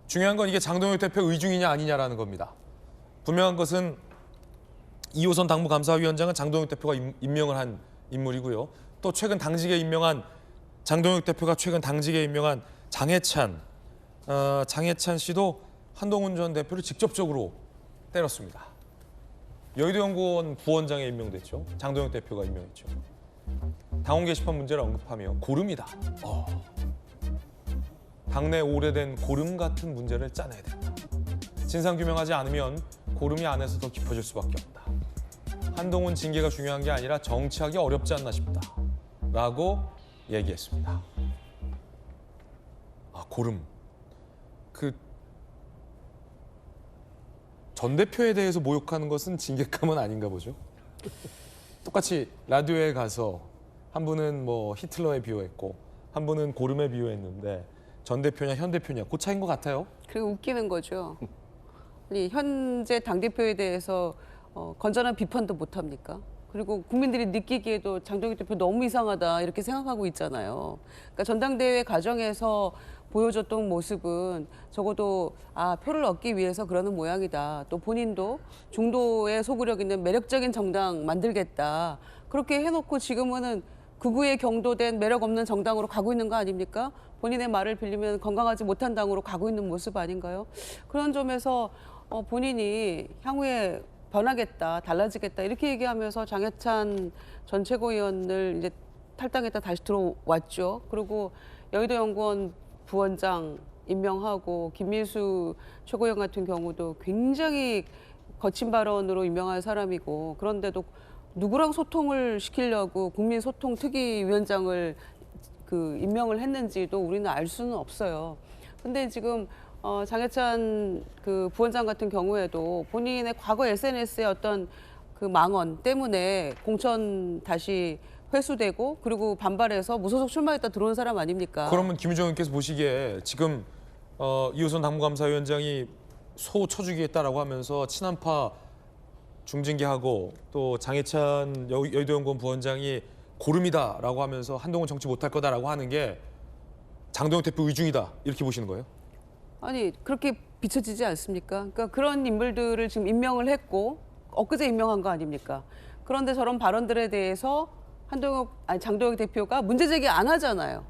[SPEAKER 1] 중요한 건 이게 장동혁 대표 의중이냐 아니냐라는 겁니다. 분명한 것은 2호선 당무감사위원장은 장동혁 대표가 임명을 한 인물이고요. 또 최근 당직에 임명한 장동혁 대표가 최근 당직에 임명한 장해찬 씨도 한동훈 전 대표를 직접적으로 때렸습니다. 여의도연구원 부원장에 임명됐죠. 장동혁 대표가 임명했죠. 당원 게시판 문제를 언급하며 고름이다. 당내 오래된 고름 같은 문제를 짜내야 된다. 진상규명하지 않으면 고름이 안에서 더 깊어질 수밖에 없다. 한동훈 징계가 중요한 게 아니라 정치하기 어렵지 않나 싶다. 라고 얘기했습니다. 고름. 그 전 대표에 대해서 모욕하는 것은 징계감은 아닌가 보죠. 똑같이 라디오에 가서 한 분은 뭐 히틀러에 비유했고 한 분은 고름에 비유했는데 전 대표냐 현 대표냐 그 차이인 것 같아요.
[SPEAKER 4] 그리고 웃기는 거죠. 아니, 현재 당대표에 대해서 건전한 비판도 못합니까? 그리고 국민들이 느끼기에도 장동혁 대표 너무 이상하다 이렇게 생각하고 있잖아요. 그러니까 전당대회 과정에서 보여줬던 모습은 적어도 표를 얻기 위해서 그러는 모양이다. 또 본인도 중도에 소구력 있는 매력적인 정당 만들겠다. 그렇게 해놓고 지금은 극우에 경도된 매력 없는 정당으로 가고 있는 거 아닙니까? 본인의 말을 빌리면 건강하지 못한 당으로 가고 있는 모습 아닌가요? 그런 점에서 본인이 향후에 변하겠다, 달라지겠다 이렇게 얘기하면서 장해찬 전 최고위원을 이제 탈당했다 다시 들어왔죠. 그리고 여의도연구원 부원장 임명하고 김민수 최고위원 같은 경우도 굉장히 거친 발언으로 유명한 사람이고 그런데도 누구랑 소통을 시키려고 국민소통특위위원장을 임명을 했는지도 우리는 알 수는 없어요. 근데 지금 장해찬 부원장 같은 경우에도 본인의 과거 SNS의 어떤 망언 때문에 공천 다시 회수되고 그리고 반발해서 무소속 출마했다 들어온 사람 아닙니까?
[SPEAKER 1] 그러면 김유정 의원께서 보시기에 지금 이호선 당무감사위원장이 소쳐주기했다라고 하면서 친한파 중징계하고 또 장해찬 여의도연구원 부원장이 고름이다라고 하면서 한동훈 정치 못할 거다라고 하는 게 장동혁 대표 의중이다 이렇게 보시는 거예요?
[SPEAKER 4] 아니 그렇게 비춰지지 않습니까? 그러니까 그런 인물들을 지금 임명을 했고 엊그제 임명한 거 아닙니까? 그런데 저런 발언들에 대해서 장동혁 대표가 문제 제기 안 하잖아요.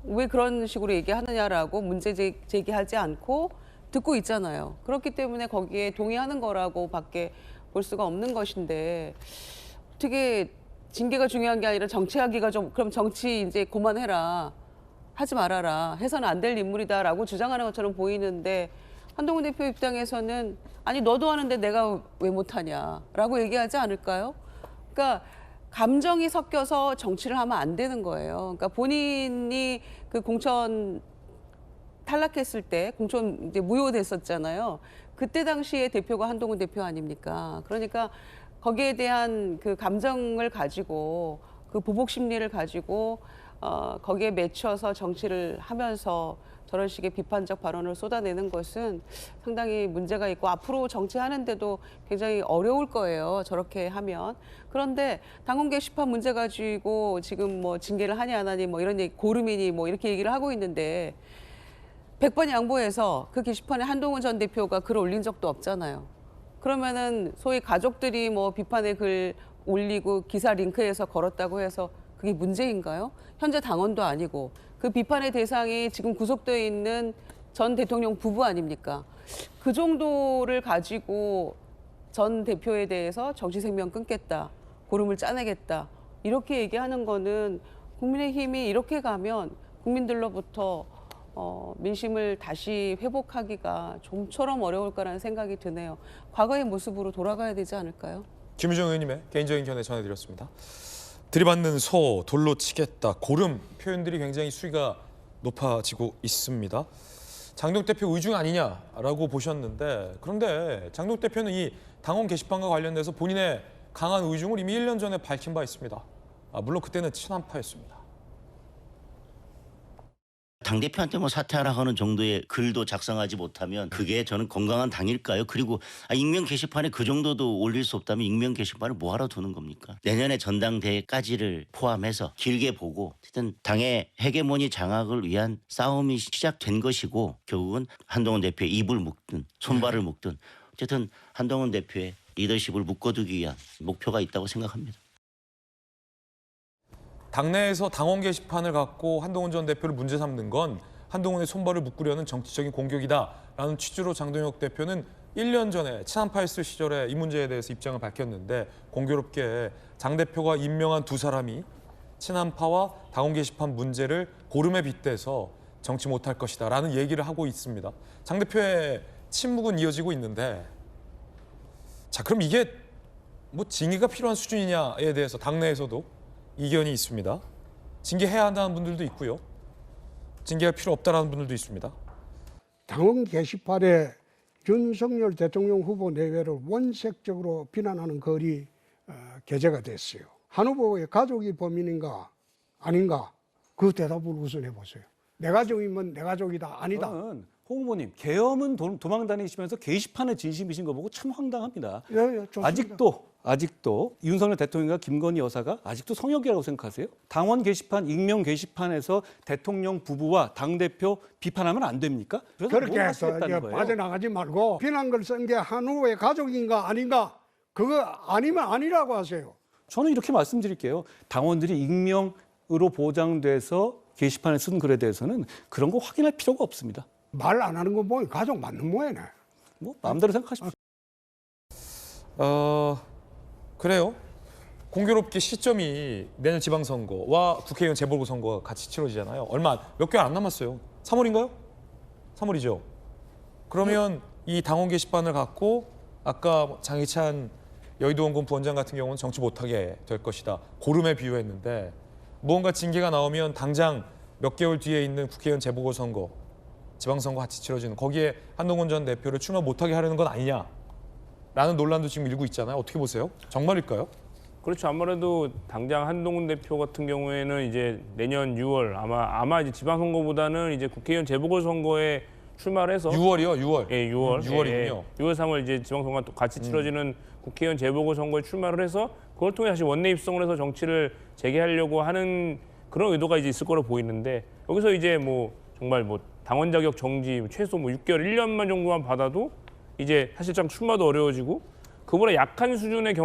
[SPEAKER 4] 왜 그런 식으로 얘기하느냐라고 문제 제기하지 않고 듣고 있잖아요. 그렇기 때문에 거기에 동의하는 거라고밖에 볼 수가 없는 것인데 어떻게 징계가 중요한 게 아니라 정치하기가 그럼 정치 이제 그만해라. 하지 말아라. 해서는 안 될 인물이다라고 주장하는 것처럼 보이는데 한동훈 대표 입장에서는 아니 너도 하는데 내가 왜 못하냐라고 얘기하지 않을까요? 그러니까 감정이 섞여서 정치를 하면 안 되는 거예요. 그러니까 본인이 공천 탈락했을 때 공천 이제 무효됐었잖아요. 그때 당시에 대표가 한동훈 대표 아닙니까? 그러니까 거기에 대한 감정을 가지고 보복 심리를 가지고 거기에 맺혀서 정치를 하면서 저런 식의 비판적 발언을 쏟아내는 것은 상당히 문제가 있고 앞으로 정치하는데도 굉장히 어려울 거예요. 저렇게 하면. 그런데 당원 게시판 문제 가지고 지금 징계를 하니 안 하니 이런 얘기, 고름이니 이렇게 얘기를 하고 있는데 100번 양보해서 그 게시판에 한동훈 전 대표가 글 올린 적도 없잖아요. 그러면은 소위 가족들이 비판의 글 올리고 기사 링크해서 걸었다고 해서 그게 문제인가요? 현재 당원도 아니고 그 비판의 대상이 지금 구속되어 있는 전 대통령 부부 아닙니까? 그 정도를 가지고 전 대표에 대해서 정치 생명 끊겠다, 고름을 짜내겠다 이렇게 얘기하는 거는 국민의힘이 이렇게 가면 국민들로부터 민심을 다시 회복하기가 좀처럼 어려울 거라는 생각이 드네요. 과거의 모습으로 돌아가야 되지 않을까요?
[SPEAKER 1] 김유정 의원님의 개인적인 견해 전해드렸습니다. 들이받는 소, 돌로 치겠다, 고름 표현들이 굉장히 수위가 높아지고 있습니다. 장동혁 대표 의중 아니냐라고 보셨는데 그런데 장동혁 대표는 이 당원 게시판과 관련돼서 본인의 강한 의중을 이미 1년 전에 밝힌 바 있습니다. 물론 그때는 친한파였습니다.
[SPEAKER 13] 당대표한테 사퇴하라 하는 정도의 글도 작성하지 못하면 그게 저는 건강한 당일까요? 그리고 익명 게시판에 그 정도도 올릴 수 없다면 익명 게시판을 뭐하러 두는 겁니까? 내년에 전당대회까지를 포함해서 길게 보고 어쨌든 당의 헤게모니 장악을 위한 싸움이 시작된 것이고 결국은 한동훈 대표의 입을 묶든 손발을 묶든 어쨌든 한동훈 대표의 리더십을 묶어두기 위한 목표가 있다고 생각합니다.
[SPEAKER 1] 당내에서 당원 게시판을 갖고 한동훈 전 대표를 문제 삼는 건 한동훈의 손발을 묶으려는 정치적인 공격이다라는 취지로 장동혁 대표는 1년 전에 친한파였을 시절에 이 문제에 대해서 입장을 밝혔는데 공교롭게 장 대표가 임명한 두 사람이 친한파와 당원 게시판 문제를 고름에 빗대서 정치 못할 것이다라는 얘기를 하고 있습니다. 장 대표의 침묵은 이어지고 있는데 자 그럼 이게 징계가 필요한 수준이냐에 대해서 당내에서도 이견이 있습니다. 징계해야 한다는 분들도 있고요. 징계가 필요 없다는 분들도 있습니다.
[SPEAKER 14] 당원 게시판에 윤석열 대통령 후보 내외를 원색적으로 비난하는 글이 게재가 됐어요. 한 후보의 가족이 범인인가 아닌가 그 대답을 우선 해보세요. 내 가족이면 내 가족이다 아니다.
[SPEAKER 15] 저는 홍 후보님 계엄은 도망 다니시면서 게시판에 진심이신 거 보고 참 황당합니다.
[SPEAKER 14] 예, 좋습니다.
[SPEAKER 15] 아직도 아직도 윤석열 대통령과 김건희 여사가 아직도 성역이라고 생각하세요? 당원 게시판, 익명 게시판에서 대통령 부부와 당대표 비판하면 안 됩니까?
[SPEAKER 14] 그렇게 해서 빠져나가지 말고 비난글 쓴 게 한우의 가족인가 아닌가 그거 아니면 아니라고 하세요.
[SPEAKER 15] 저는 이렇게 말씀드릴게요. 당원들이 익명으로 보장돼서 게시판에 쓴 글에 대해서는 그런 거 확인할 필요가 없습니다.
[SPEAKER 14] 말 안 하는 거 보면 가족 맞는 모양이네.
[SPEAKER 15] 뭐 마음대로 생각하십시오.
[SPEAKER 1] 그래요. 공교롭게 시점이 내년 지방선거와 국회의원 재보궐선거가 같이 치러지잖아요. 몇 개월 안 남았어요. 3월인가요? 3월이죠. 그러면 이 당원 게시판을 갖고 아까 장희찬 여의도원군 부원장 같은 경우는 정치 못하게 될 것이다. 고름에 비유했는데 무언가 징계가 나오면 당장 몇 개월 뒤에 있는 국회의원 재보궐선거, 지방선거 같이 치러지는 거기에 한동훈 전 대표를 출마 못하게 하려는 건 아니냐라는 논란도 지금 일고 있잖아요. 어떻게 보세요? 정말일까요?
[SPEAKER 5] 그렇죠. 아무래도 당장 한동훈 대표 같은 경우에는 이제 내년 6월 아마 이제 지방선거보다는 이제 국회의원 재보궐선거에 출마를 해서
[SPEAKER 1] 6월이요, 6월.
[SPEAKER 5] 예, 6월.
[SPEAKER 1] 6월이군요.
[SPEAKER 5] 예, 6월, 3월 이제 지방선거가 또 같이 치러지는 국회의원 재보궐선거에 출마를 해서 그걸 통해 다시 원내 입성을 해서 정치를 재개하려고 하는 그런 의도가 이제 있을 거로 보이는데 여기서 이제 뭐 정말 뭐 당원 자격 정지 최소 뭐 6개월, 1년만 정도만 받아도 이제 사실상 출마도 어려워지고 그보다 약한 수준의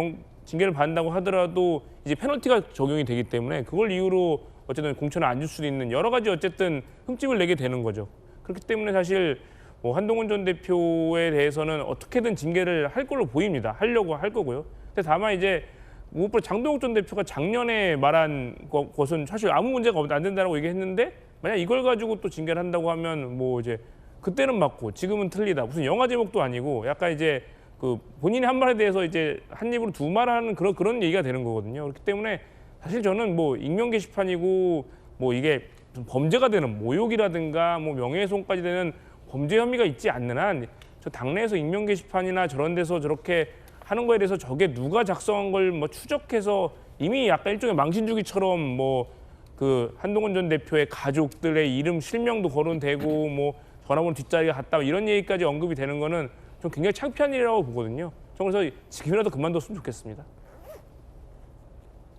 [SPEAKER 5] 징계를 받는다고 하더라도 이제 페널티가 적용이 되기 때문에 그걸 이유로 어쨌든 공천을 안 줄 수도 있는 여러 가지 어쨌든 흠집을 내게 되는 거죠. 그렇기 때문에 사실 뭐 한동훈 전 대표에 대해서는 어떻게든 징계를 할 걸로 보입니다. 하려고 할 거고요. 근데 다만 이제 무엇보다 장동욱 전 대표가 작년에 말한 것은 사실 아무 문제가 안 된다고 얘기했는데 만약 이걸 가지고 또 징계를 한다고 하면 뭐 이제 그때는 맞고 지금은 틀리다. 무슨 영화 제목도 아니고 약간 이제 그 본인이 한 말에 대해서 이제 한 입으로 두 말 하는 그런 얘기가 되는 거거든요. 그렇기 때문에 사실 저는 뭐 익명 게시판이고 뭐 이게 범죄가 되는 모욕이라든가 뭐 명예훼손까지 되는 범죄 혐의가 있지 않는 한 저 당내에서 익명 게시판이나 저런 데서 저렇게 하는 거에 대해서 저게 누가 작성한 걸 뭐 추적해서 이미 약간 일종의 망신주기처럼 뭐 그 한동훈 전 대표의 가족들의 이름 실명도 거론되고 뭐 전화번호 뒷자리가 같다 이런 얘기까지 언급이 되는 거는 좀 굉장히 창피한 일이라고 보거든요. 그래서 지금이라도 그만뒀으면 좋겠습니다.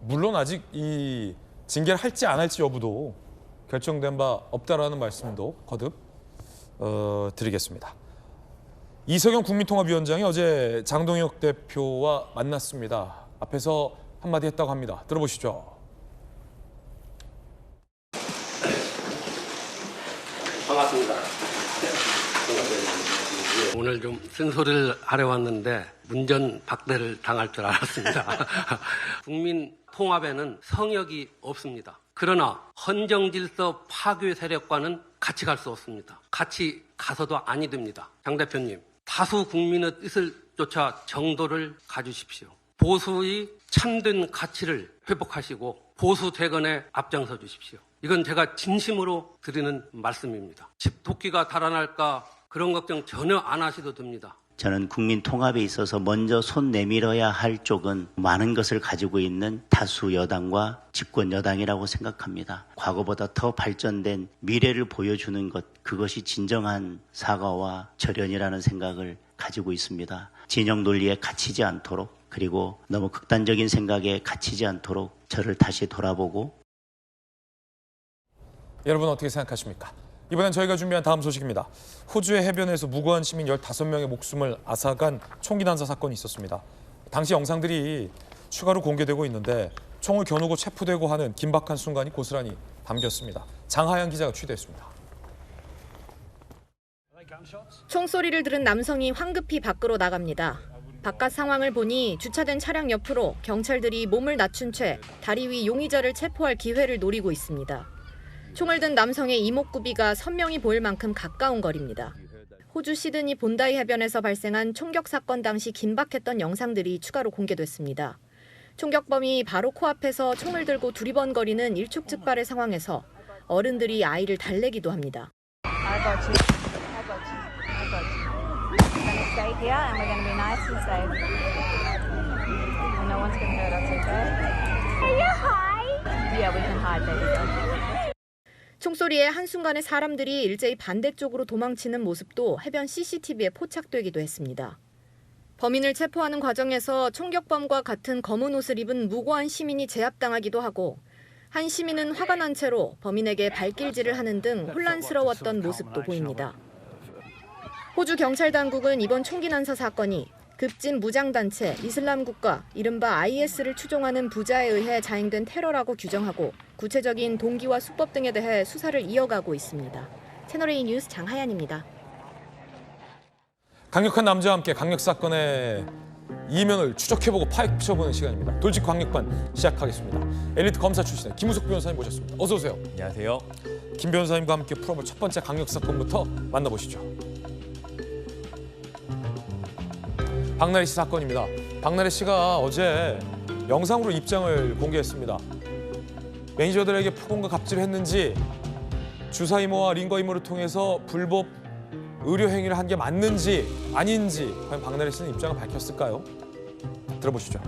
[SPEAKER 1] 물론 아직 이 징계를 할지 안 할지 여부도 결정된 바 없다라는 말씀도 거듭 드리겠습니다. 이석영 국민통합위원장이 어제 장동혁 대표와 만났습니다. 앞에서 한마디 했다고 합니다. 들어보시죠.
[SPEAKER 16] 반갑습니다. 오늘 좀 쓴소리를 하려 왔는데 문전박대를 당할 줄 알았습니다. 국민 통합에는 성역이 없습니다. 그러나 헌정질서 파괴 세력과는 같이 갈 수 없습니다. 같이 가서도 아니 됩니다. 장 대표님, 다수 국민의 뜻을 쫓아 정도를 가주십시오. 보수의 참된 가치를 회복하시고 보수 재건에 앞장서 주십시오. 이건 제가 진심으로 드리는 말씀입니다. 집토끼가 달아날까 그런 걱정 전혀 안 하셔도 됩니다.
[SPEAKER 13] 저는 국민 통합에 있어서 먼저 손 내밀어야 할 쪽은 많은 것을 가지고 있는 다수 여당과 집권 여당이라고 생각합니다. 과거보다 더 발전된 미래를 보여주는 것, 그것이 진정한 사과와 절연이라는 생각을 가지고 있습니다. 진영 논리에 갇히지 않도록, 그리고 너무 극단적인 생각에 갇히지 않도록 저를 다시 돌아보고.
[SPEAKER 1] 여러분 어떻게 생각하십니까? 이번엔 저희가 준비한 다음 소식입니다. 호주의 해변에서 무고한 시민 15명의 목숨을 앗아간 총기 난사 사건이 있었습니다. 당시 영상들이 추가로 공개되고 있는데 총을 겨누고 체포되고 하는 긴박한 순간이 고스란히 담겼습니다. 장하연 기자가 취재했습니다.
[SPEAKER 17] 총소리를 들은 남성이 황급히 밖으로 나갑니다. 바깥 상황을 보니 주차된 차량 옆으로 경찰들이 몸을 낮춘 채 다리 위 용의자를 체포할 기회를 노리고 있습니다. 총을 든 남성의 이목구비가 선명히 보일 만큼 가까운 거리입니다. 호주 시드니 본다이 해변에서 발생한 총격 사건 당시 긴박했던 영상들이 추가로 공개됐습니다. 총격범이 바로 코앞에서 총을 들고 두리번거리는 일촉즉발의 상황에서 어른들이 아이를 달래기도 합니다. 총소리에 한순간에 사람들이 일제히 반대쪽으로 도망치는 모습도 해변 CCTV에 포착되기도 했습니다. 범인을 체포하는 과정에서 총격범과 같은 검은 옷을 입은 무고한 시민이 제압당하기도 하고 한 시민은 화가 난 채로 범인에게 발길질을 하는 등 혼란스러웠던 모습도 보입니다. 호주 경찰 당국은 이번 총기 난사 사건이 급진 무장단체 이슬람국가 이른바 IS를 추종하는 부자에 의해 자행된 테러라고 규정하고 구체적인 동기와 수법 등에 대해 수사를 이어가고 있습니다. 채널A 뉴스 장하연입니다.
[SPEAKER 1] 강력한 남자와 함께 강력 사건의 이면을 추적해보고 파헤쳐보는 시간입니다. 돌직 강력반 시작하겠습니다. 엘리트 검사 출신의 김우석 변호사님 모셨습니다. 어서 오세요.
[SPEAKER 18] 안녕하세요.
[SPEAKER 1] 김 변호사님과 함께 풀어볼 첫 번째 강력 사건부터 만나보시죠. 박나래 씨 사건입니다. 박나래 씨가 어제 영상으로 입장을 공개했습니다. 매니저들에게 폭언과 갑질을 했는지 주사 이모와 링거 이모를 통해서 불법 의료 행위를 한 게 맞는지 아닌지 과연 박나래 씨는 입장을 밝혔을까요? 들어보시죠.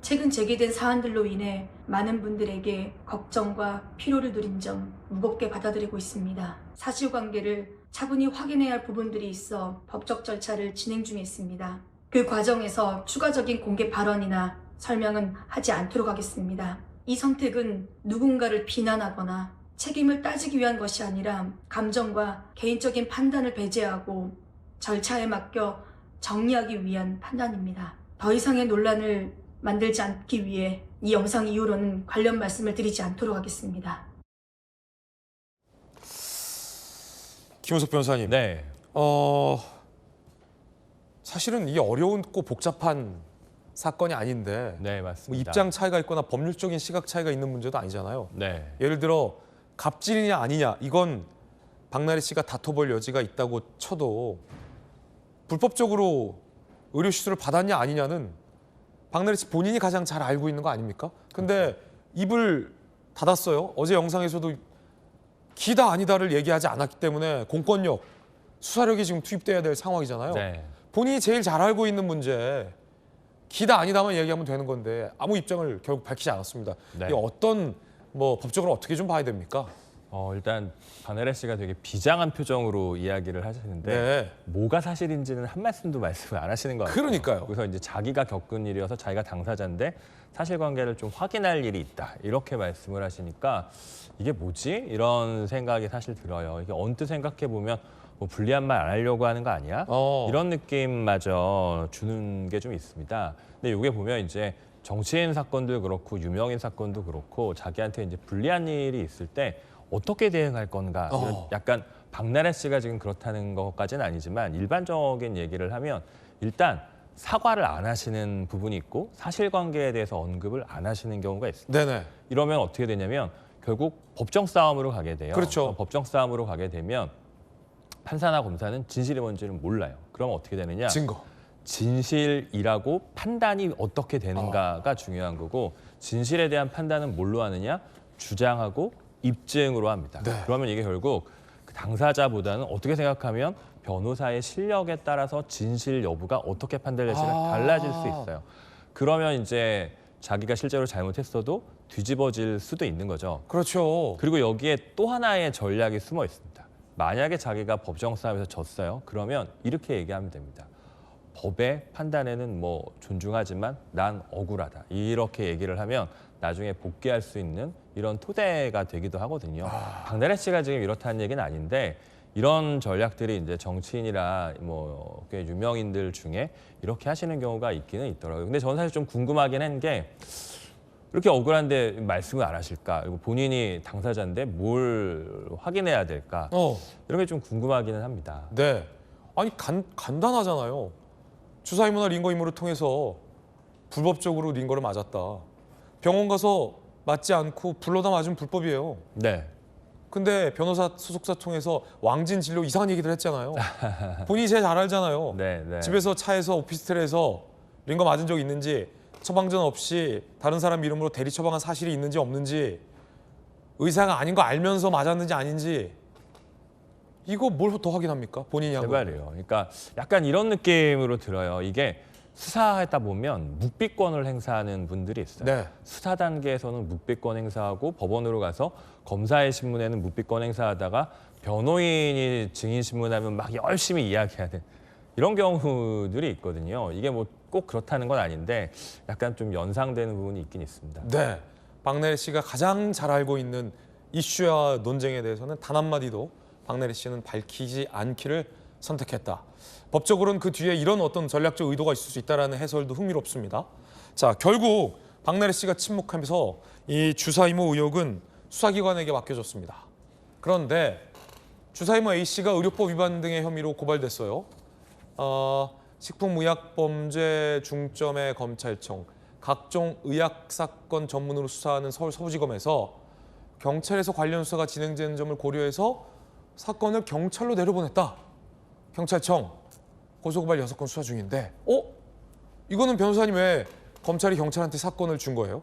[SPEAKER 19] 최근 제기된 사안들로 인해 많은 분들에게 걱정과 피로를 누린 점 무겁게 받아들이고 있습니다. 사실관계를 차분히 확인해야 할 부분들이 있어 법적 절차를 진행 중에 있습니다. 그 과정에서 추가적인 공개 발언이나 설명은 하지 않도록 하겠습니다. 이 선택은 누군가를 비난하거나 책임을 따지기 위한 것이 아니라 감정과 개인적인 판단을 배제하고 절차에 맡겨 정리하기 위한 판단입니다. 더 이상의 논란을 만들지 않기 위해 이 영상 이후로는 관련 말씀을 드리지 않도록 하겠습니다.
[SPEAKER 1] 김우석 변호사님.
[SPEAKER 18] 네.
[SPEAKER 1] 사실은 이게 어려운고 복잡한 사건이 아닌데
[SPEAKER 18] 네, 맞습니다.
[SPEAKER 1] 뭐 입장 차이가 있거나 법률적인 시각 차이가 있는 문제도 아니잖아요.
[SPEAKER 18] 네.
[SPEAKER 1] 예를 들어 갑질이냐 아니냐 이건 박나래 씨가 다퉈볼 여지가 있다고 쳐도 불법적으로 의료 시술을 받았냐 아니냐는 박나래 씨 본인이 가장 잘 알고 있는 거 아닙니까? 근데 입을 닫았어요. 어제 영상에서도 기다 아니다를 얘기하지 않았기 때문에 공권력, 수사력이 지금 투입돼야 될 상황이잖아요.
[SPEAKER 18] 네.
[SPEAKER 1] 본인이 제일 잘 알고 있는 문제 기다 아니다만 얘기하면 되는 건데 아무 입장을 결국 밝히지 않았습니다.
[SPEAKER 18] 네.
[SPEAKER 1] 이게 어떤 법적으로 어떻게 좀 봐야 됩니까?
[SPEAKER 18] 일단 박나래 씨가 되게 비장한 표정으로 이야기를 하시는데
[SPEAKER 1] 네.
[SPEAKER 18] 뭐가 사실인지는 한 말씀도 말씀을 안 하시는 것 같아요.
[SPEAKER 1] 그러니까요.
[SPEAKER 18] 그래서 이제 자기가 겪은 일이어서 자기가 당사자인데 사실관계를 좀 확인할 일이 있다 이렇게 말씀을 하시니까 이게 뭐지? 이런 생각이 사실 들어요. 이게 언뜻 생각해 보면 뭐 불리한 말 안 하려고 하는 거 아니야? 이런 느낌마저 주는 게 좀 있습니다. 근데 이게 보면 이제 정치인 사건도 그렇고 유명인 사건도 그렇고 자기한테 이제 불리한 일이 있을 때 어떻게 대응할 건가 이런 약간 박나래 씨가 지금 그렇다는 것까지는 아니지만 일반적인 얘기를 하면 일단 사과를 안 하시는 부분이 있고 사실관계에 대해서 언급을 안 하시는 경우가 있습니다.
[SPEAKER 1] 네네.
[SPEAKER 18] 이러면 어떻게 되냐면 결국 법정 싸움으로 가게 돼요.
[SPEAKER 1] 그렇죠.
[SPEAKER 18] 법정 싸움으로 가게 되면 판사나 검사는 진실이 뭔지는 몰라요. 그러면 어떻게 되느냐?
[SPEAKER 1] 증거.
[SPEAKER 18] 진실이라고 판단이 어떻게 되는가가 중요한 거고 진실에 대한 판단은 뭘로 하느냐? 주장하고 입증으로 합니다.
[SPEAKER 1] 네.
[SPEAKER 18] 그러면 이게 결국 그 당사자보다는 어떻게 생각하면 변호사의 실력에 따라서 진실 여부가 어떻게 판단될지가 달라질 수 있어요. 그러면 이제 자기가 실제로 잘못했어도 뒤집어질 수도 있는 거죠.
[SPEAKER 1] 그렇죠.
[SPEAKER 18] 그리고 여기에 또 하나의 전략이 숨어 있습니다. 만약에 자기가 법정 싸움에서 졌어요. 그러면 이렇게 얘기하면 됩니다. 법의 판단에는 뭐 존중하지만 난 억울하다. 이렇게 얘기를 하면 나중에 복귀할 수 있는 이런 토대가 되기도 하거든요. 박나래 씨가 지금 이렇다는 얘기는 아닌데 이런 전략들이 이제 정치인이라 뭐 꽤 유명인들 중에 이렇게 하시는 경우가 있기는 있더라고요. 근데 저는 사실 좀 궁금하긴 한 게 이렇게 억울한데 말씀을 안 하실까? 그리고 본인이 당사자인데 뭘 확인해야 될까? 이런 게 좀 궁금하기는 합니다.
[SPEAKER 1] 네. 아니 간단하잖아요. 주사 이모나 링거 이모를 통해서 불법적으로 링거를 맞았다. 병원 가서 맞지 않고 불러다 맞으면 불법이에요.
[SPEAKER 18] 네.
[SPEAKER 1] 근데 변호사 소속사 통해서 왕진 진료 이상한 얘기들 했잖아요. 본인이 제일 잘 알잖아요.
[SPEAKER 18] 네.
[SPEAKER 1] 집에서 차에서 오피스텔에서 링거 맞은 적 있는지 처방전 없이 다른 사람 이름으로 대리 처방한 사실이 있는지 없는지 의사가 아닌 거 알면서 맞았는지 아닌지 이거 뭘 더 확인합니까? 본인이 한 거.
[SPEAKER 18] 제발이요. 그러니까 약간 이런 느낌으로 들어요. 이게 수사하다 보면 묵비권을 행사하는 분들이 있어요.
[SPEAKER 1] 네.
[SPEAKER 18] 수사 단계에서는 묵비권 행사하고 법원으로 가서 검사의 신문에는 묵비권 행사하다가 변호인이 증인 신문하면 막 열심히 이야기하는 이런 경우들이 있거든요. 이게 뭐 꼭 그렇다는 건 아닌데 약간 좀 연상되는 부분이 있긴 있습니다.
[SPEAKER 1] 네. 박내리 씨가 가장 잘 알고 있는 이슈와 논쟁에 대해서는 단 한마디도 박내리 씨는 밝히지 않기를 선택했다. 법적으로는 그 뒤에 이런 어떤 전략적 의도가 있을 수 있다는 해설도 흥미롭습니다. 자, 결국 박내리 씨가 침묵하면서 이 주사 이모 의혹은 수사기관에게 맡겨졌습니다. 그런데 주사 이모 A 씨가 의료법 위반 등의 혐의로 고발됐어요. 식품의약범죄 중점의 검찰청, 각종 의학사건 전문으로 수사하는 서울 서부지검에서 경찰에서 관련 수사가 진행되는 점을 고려해서 사건을 경찰로 내려보냈다. 경찰청 고소고발 6건 수사 중인데 이거는 변호사님 왜 검찰이 경찰한테 사건을 준 거예요?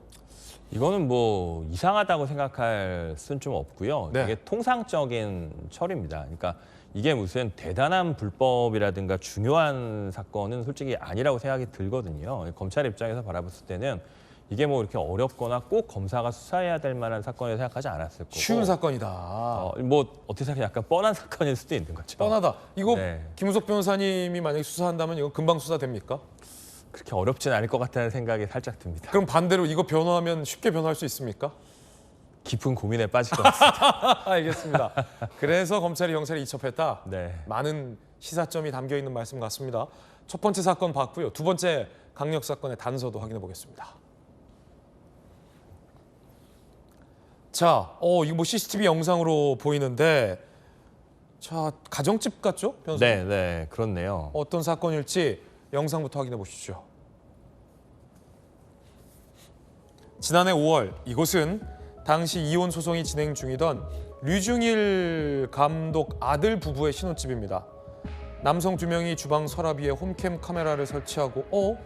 [SPEAKER 18] 이거는 뭐 이상하다고 생각할 수는 좀 없고요.
[SPEAKER 1] 네.
[SPEAKER 18] 이게 통상적인 처리입니다. 그러니까 이게 무슨 대단한 불법이라든가 중요한 사건은 솔직히 아니라고 생각이 들거든요. 검찰 입장에서 바라봤을 때는 이게 뭐 이렇게 어렵거나 꼭 검사가 수사해야 될 만한 사건이라고 생각하지 않았을 거고.
[SPEAKER 1] 쉬운 사건이다.
[SPEAKER 18] 뭐 어떻게 생각해 약간 뻔한 사건일 수도 있는 거죠.
[SPEAKER 1] 뻔하다. 이거
[SPEAKER 18] 네.
[SPEAKER 1] 김우석 변호사님이 만약에 수사한다면 이거 금방 수사됩니까?
[SPEAKER 18] 그렇게 어렵진 않을 것 같다는 생각이 살짝 듭니다.
[SPEAKER 1] 그럼 반대로 이거 변호하면 쉽게 변호할 수 있습니까?
[SPEAKER 18] 깊은 고민에 빠질 것 같습니다.
[SPEAKER 1] 알겠습니다. 그래서 검찰이 경찰에 이첩했다.
[SPEAKER 18] 네.
[SPEAKER 1] 많은 시사점이 담겨 있는 말씀 같습니다. 첫 번째 사건 봤고요. 두 번째 강력 사건의 단서도 확인해 보겠습니다. 자, 이거 뭐 CCTV 영상으로 보이는데, 자, 가정집 같죠, 변호사님?
[SPEAKER 18] 네, 그렇네요.
[SPEAKER 1] 어떤 사건일지 영상부터 확인해 보시죠. 지난해 5월 이곳은 당시 이혼 소송이 진행 중이던 류중일 감독 아들 부부의 신혼집입니다. 남성 2명이 주방 서랍 위에 홈캠 카메라를 설치하고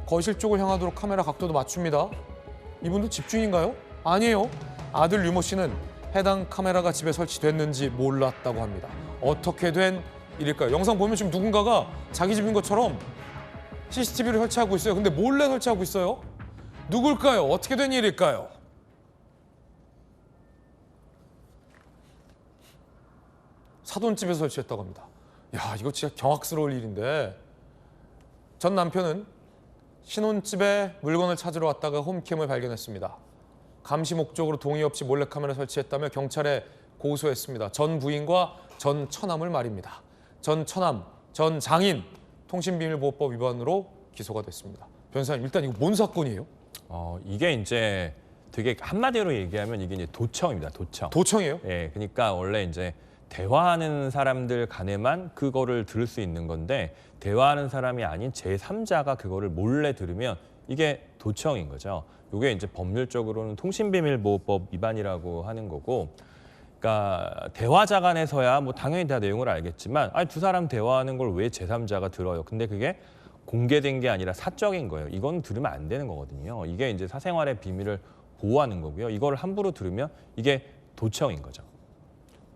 [SPEAKER 1] 거실 쪽을 향하도록 카메라 각도도 맞춥니다. 이분도 집주인인가요? 아니에요. 아들 류모 씨는 해당 카메라가 집에 설치됐는지 몰랐다고 합니다. 어떻게 된 일일까요? 영상 보면 지금 누군가가 자기 집인 것처럼 CCTV를 설치하고 있어요. 근데 몰래 설치하고 있어요. 누굴까요? 어떻게 된 일일까요? 사돈집에서 설치했다고 합니다. 야, 이거 진짜 경악스러울 일인데 전 남편은 신혼집에 물건을 찾으러 왔다가 홈캠을 발견했습니다. 감시 목적으로 동의 없이 몰래카메라 설치했다며 경찰에 고소했습니다. 전 부인과 전 처남을 말입니다. 전 처남, 전 장인 통신비밀보호법 위반으로 기소가 됐습니다. 변호사님, 일단 이거 뭔 사건이에요?
[SPEAKER 18] 이게 이제 되게 한마디로 얘기하면 이게 이제 도청입니다. 도청.
[SPEAKER 1] 도청이에요?
[SPEAKER 18] 예, 그러니까 원래 이제 대화하는 사람들 간에만 그거를 들을 수 있는 건데 대화하는 사람이 아닌 제3자가 그거를 몰래 들으면 이게 도청인 거죠. 이게 이제 법률적으로는 통신비밀보호법 위반이라고 하는 거고, 그러니까 대화자 간에서야 뭐 당연히 다 내용을 알겠지만 두 사람 대화하는 걸 왜 제3자가 들어요? 근데 그게 공개된 게 아니라 사적인 거예요. 이건 들으면 안 되는 거거든요. 이게 이제 사생활의 비밀을 보호하는 거고요. 이거를 함부로 들으면 이게 도청인 거죠.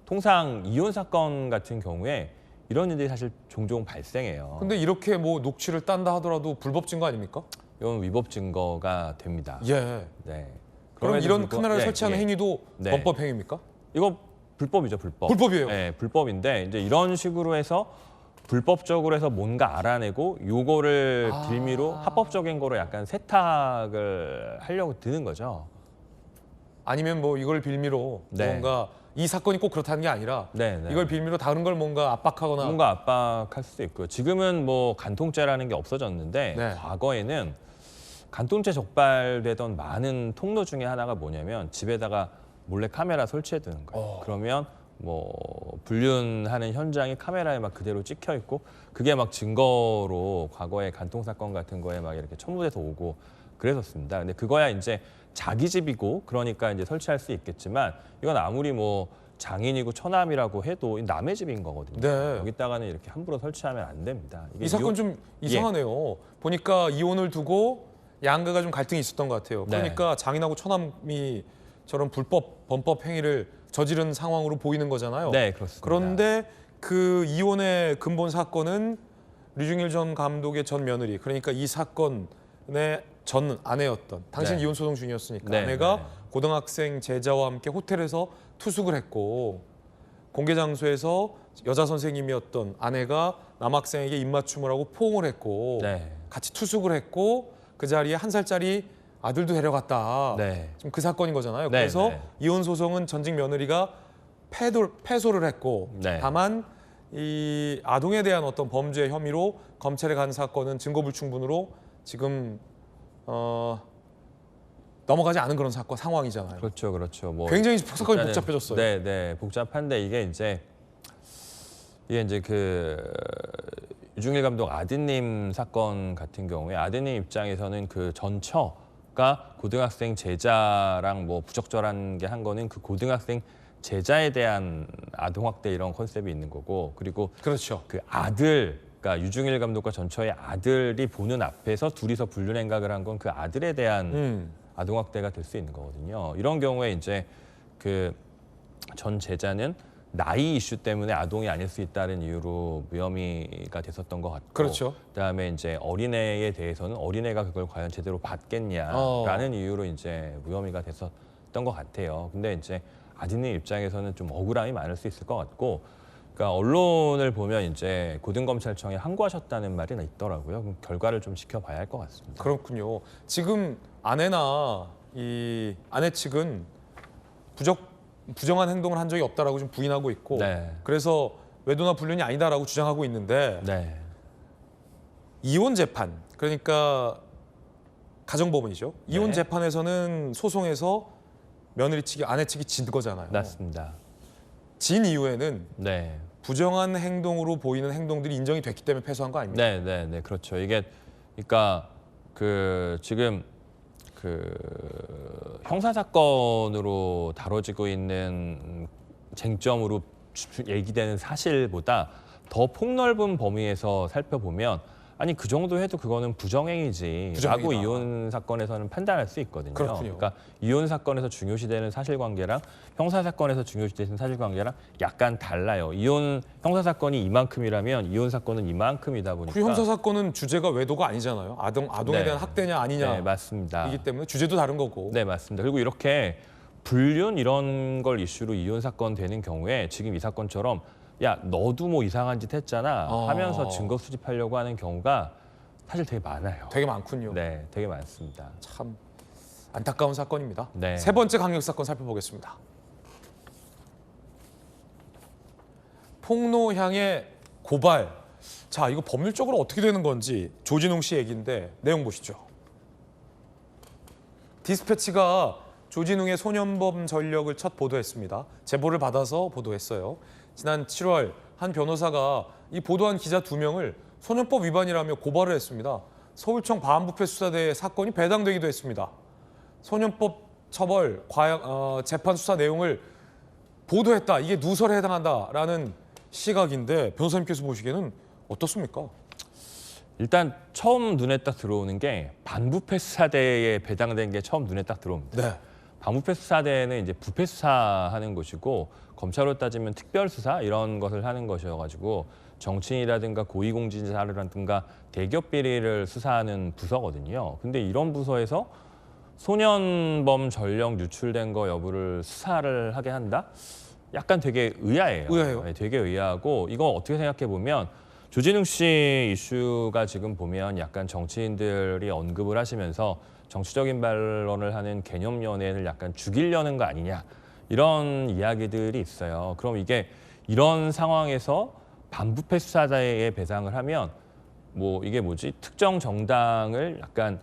[SPEAKER 18] 통상 이혼 사건 같은 경우에 이런 일들이 사실 종종 발생해요.
[SPEAKER 1] 근데 이렇게 뭐 녹취를 딴다 하더라도 불법 증거 아닙니까?
[SPEAKER 18] 이건 위법 증거가 됩니다.
[SPEAKER 1] 예.
[SPEAKER 18] 네.
[SPEAKER 1] 그럼 이런 카메라를 설치하는 행위도 범법 행위입니까?
[SPEAKER 18] 이거 불법이죠, 불법.
[SPEAKER 1] 불법이에요?
[SPEAKER 18] 네, 불법인데 이제 이런 식으로 해서 불법적으로 해서 뭔가 알아내고 요거를 빌미로 합법적인 거로 약간 세탁을 하려고 드는 거죠.
[SPEAKER 1] 아니면 뭐 이걸 빌미로 뭔가 이 사건이 꼭 그렇다는 게 아니라 이걸 빌미로 다른 걸 뭔가 압박하거나
[SPEAKER 18] 뭔가 압박할 수도 있고요. 지금은 뭐 간통죄라는 게 없어졌는데 과거에는 간통죄 적발되던 많은 통로 중에 하나가 뭐냐면 집에다가 몰래 카메라 설치해 두는 거예요. 그러면 뭐 불륜하는 현장이 카메라에 막 그대로 찍혀 있고 그게 막 증거로 과거에 간통 사건 같은 거에 막 이렇게 첨부돼서 오고 그랬었습니다. 근데 그거야 이제 자기 집이고 그러니까 이제 설치할 수 있겠지만 이건 아무리 뭐 장인이고 처남이라고 해도 남의 집인 거거든요. 여기다가는 이렇게 함부로 설치하면 안 됩니다.
[SPEAKER 1] 이 사건 좀 이상하네요. 보니까 이혼을 두고 양가가 좀 갈등이 있었던 것 같아요. 그러니까 장인하고 처남이 저런 불법 범법 행위를 저지른 상황으로 보이는 거잖아요.
[SPEAKER 18] 네, 그렇습니다.
[SPEAKER 1] 그런데 그 이혼의 근본 사건은 류중일 전 감독의 전 며느리, 그러니까 이 사건의 전 아내였던, 당신
[SPEAKER 18] 네.
[SPEAKER 1] 이혼 소송 중이었으니까
[SPEAKER 18] 네,
[SPEAKER 1] 아내가
[SPEAKER 18] 네.
[SPEAKER 1] 고등학생 제자와 함께 호텔에서 투숙을 했고, 공개 장소에서 여자 선생님이었던 아내가 남학생에게 입맞춤을 하고 포옹을 했고,
[SPEAKER 18] 네.
[SPEAKER 1] 같이 투숙을 했고, 그 자리에 1살짜리 아들도 데려갔다.
[SPEAKER 18] 네.
[SPEAKER 1] 지금 그 사건인 거잖아요.
[SPEAKER 18] 네,
[SPEAKER 1] 그래서
[SPEAKER 18] 네.
[SPEAKER 1] 이혼 소송은 전직 며느리가 패소를 했고,
[SPEAKER 18] 네.
[SPEAKER 1] 다만 이 아동에 대한 어떤 범죄 혐의로 검찰에 간 사건은 증거불충분으로 지금 넘어가지 않은 그런 상황이잖아요.
[SPEAKER 18] 그렇죠, 그렇죠. 뭐
[SPEAKER 1] 굉장히 사건이
[SPEAKER 18] 일단은-
[SPEAKER 1] 복잡해졌어요.
[SPEAKER 18] 네, 네, 복잡한데 이게 이제 그 유중일 감독 아드님 사건 같은 경우에 아드님 입장에서는 그 전처가 고등학생 제자랑 뭐 부적절한 게 한 거는 그 고등학생 제자에 대한 아동학대 이런 컨셉이 있는 거고, 그리고
[SPEAKER 1] 그렇죠.
[SPEAKER 18] 그 아들, 그러니까 유중일 감독과 전처의 아들이 보는 앞에서 둘이서 불륜행각을 한 건 그 아들에 대한 아동학대가 될 수 있는 거거든요. 이런 경우에 이제 그 전 제자는 나이 이슈 때문에 아동이 아닐 수 있다는 이유로 무혐의가 됐었던 것 같고,
[SPEAKER 1] 그렇죠.
[SPEAKER 18] 그다음에 이제 어린애에 대해서는 어린애가 그걸 과연 제대로 받겠냐라는 이유로 이제 무혐의가 됐었던 것 같아요. 근데 이제 아드님 입장에서는 좀 억울함이 많을 수 있을 것 같고, 그러니까 언론을 보면 이제 고등검찰청에 항고하셨다는 말이 있더라고요. 그럼 결과를 좀 지켜봐야 할 것 같습니다.
[SPEAKER 1] 그렇군요. 지금 아내나 이 아내 측은 부정한 행동을 한 적이 없다라고 좀 부인하고 있고,
[SPEAKER 18] 네.
[SPEAKER 1] 그래서 외도나 불륜이 아니다라고 주장하고 있는데,
[SPEAKER 18] 네.
[SPEAKER 1] 이혼 재판, 그러니까 가정법원이죠. 이혼
[SPEAKER 18] 네.
[SPEAKER 1] 재판에서는 소송에서 며느리 측이 아내 측이 진 거잖아요.
[SPEAKER 18] 맞습니다.
[SPEAKER 1] 진 이후에는
[SPEAKER 18] 네.
[SPEAKER 1] 부정한 행동으로 보이는 행동들이 인정이 됐기 때문에 패소한 거 아닙니까?
[SPEAKER 18] 네, 네, 네, 그렇죠. 이게 그러니까 그 지금 그 형사 사건으로 다뤄지고 있는 쟁점으로 얘기되는 사실보다 더 폭넓은 범위에서 살펴보면 아니 그 정도 해도 그거는 부정행위지라고 이혼 사건에서는 판단할 수 있거든요.
[SPEAKER 1] 그렇군요.
[SPEAKER 18] 그러니까 이혼 사건에서 중요시되는 사실관계랑 형사 사건에서 중요시되는 사실관계랑 약간 달라요. 이혼 형사 사건이 이만큼이라면 이혼 사건은 이만큼이다 보니까.
[SPEAKER 1] 그 형사 사건은 주제가 외도가 아니잖아요. 아동에
[SPEAKER 18] 네.
[SPEAKER 1] 대한 학대냐 아니냐.
[SPEAKER 18] 네, 맞습니다.
[SPEAKER 1] 이기 때문에 주제도 다른 거고.
[SPEAKER 18] 네, 맞습니다. 그리고 이렇게 불륜 이런 걸 이슈로 이혼 사건 되는 경우에 지금 이 사건처럼 야 너도 뭐 이상한 짓 했잖아 하면서 증거 수집하려고 하는 경우가 사실 되게 많아요.
[SPEAKER 1] 되게 많군요.
[SPEAKER 18] 네, 되게 많습니다.
[SPEAKER 1] 참 안타까운 사건입니다.
[SPEAKER 18] 네.
[SPEAKER 1] 세 번째 강력 사건 살펴보겠습니다. 폭로 향해 고발. 자, 이거 법률적으로 어떻게 되는 건지 조진웅 씨 얘기인데 내용 보시죠. 디스패치가 조진웅의 소년범 전력을 첫 보도했습니다. 제보를 받아서 보도했어요. 지난 7월 한 변호사가 이 보도한 기자 2명을 소년법 위반이라며 고발을 했습니다. 서울청 반부패 수사대에 사건이 배당되기도 했습니다. 소년법 처벌, 재판 수사 내용을 보도했다. 이게 누설에 해당한다라는 시각인데 변호사님께서 보시기에는 어떻습니까?
[SPEAKER 18] 일단 처음 눈에 딱 들어오는 게 반부패 수사대에 배당된 게 처음 눈에 딱 들어옵니다.
[SPEAKER 1] 네.
[SPEAKER 18] 반부패 수사대는 이제 부패 수사하는 곳이고 검찰로 따지면 특별 수사 이런 것을 하는 것이어가지고 정치인이라든가 고위공직자라든가 대기업 비리를 수사하는 부서거든요. 근데 이런 부서에서 소년범 전력 유출된 거 여부를 수사를 하게 한다? 약간 되게 의아해요.
[SPEAKER 1] 의아해요?
[SPEAKER 18] 네, 되게 의아하고 이거 어떻게 생각해 보면 조진웅 씨 이슈가 지금 보면 약간 정치인들이 언급을 하시면서 정치적인 발언을 하는 개념 연예인을 약간 죽이려는 거 아니냐 이런 이야기들이 있어요. 그럼 이게 이런 상황에서 반부패 수사자에 배상을 하면 뭐 이게 뭐지? 특정 정당을 약간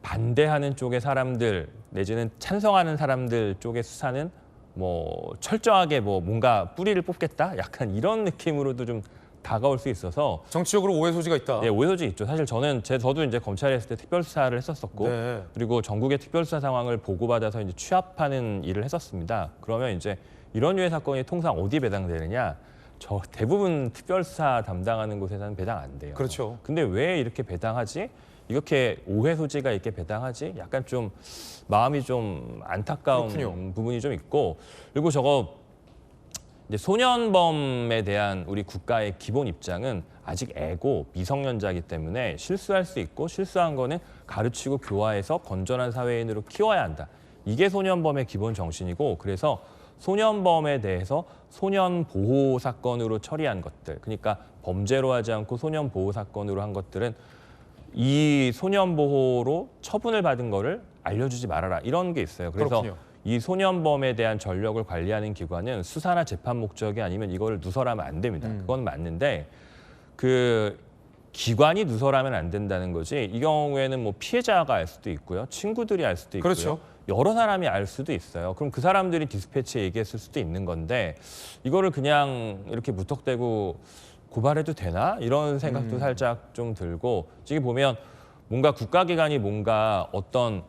[SPEAKER 18] 반대하는 쪽의 사람들 내지는 찬성하는 사람들 쪽의 수사는 뭐 철저하게 뭐 뭔가 뿌리를 뽑겠다? 약간 이런 느낌으로도 좀 다가올 수 있어서
[SPEAKER 1] 정치적으로 오해 소지가 있다.
[SPEAKER 18] 네, 오해 소지 있죠. 사실 저도 이제 검찰에 있을 때 특별 수사를 했었었고
[SPEAKER 1] 네.
[SPEAKER 18] 그리고 전국의 특별 수사 상황을 보고받아서 이제 취합하는 일을 했었습니다. 그러면 이제 이런 유의 사건이 통상 어디 배당되느냐? 저 대부분 특별 수사 담당하는 곳에서는 배당 안 돼요.
[SPEAKER 1] 그렇죠.
[SPEAKER 18] 근데 왜 이렇게 배당하지? 이렇게 오해 소지가 있게 배당하지? 약간 좀 마음이 좀 안타까운
[SPEAKER 1] 그렇군요.
[SPEAKER 18] 부분이 좀 있고 그리고 저거 이제 소년범에 대한 우리 국가의 기본 입장은 아직 애고 미성년자이기 때문에 실수할 수 있고 실수한 거는 가르치고 교화해서 건전한 사회인으로 키워야 한다. 이게 소년범의 기본 정신이고 그래서 소년범에 대해서 소년 보호 사건으로 처리한 것들, 그러니까 범죄로 하지 않고 소년 보호 사건으로 한 것들은 이 소년 보호로 처분을 받은 거를 알려주지 말아라 이런 게 있어요. 그래서
[SPEAKER 1] 그렇군요.
[SPEAKER 18] 이 소년범에 대한 전력을 관리하는 기관은 수사나 재판 목적이 아니면 이거를 누설하면 안 됩니다. 그건 맞는데 그 기관이 누설하면 안 된다는 거지. 이 경우에는 뭐 피해자가 알 수도 있고요, 친구들이 알 수도 있고요.
[SPEAKER 1] 그렇죠.
[SPEAKER 18] 여러 사람이 알 수도 있어요. 그럼 그 사람들이 디스패치에 얘기했을 수도 있는 건데 이거를 그냥 이렇게 무턱대고 고발해도 되나? 이런 생각도 살짝 좀 들고 지금 보면 뭔가 국가기관이 뭔가 어떤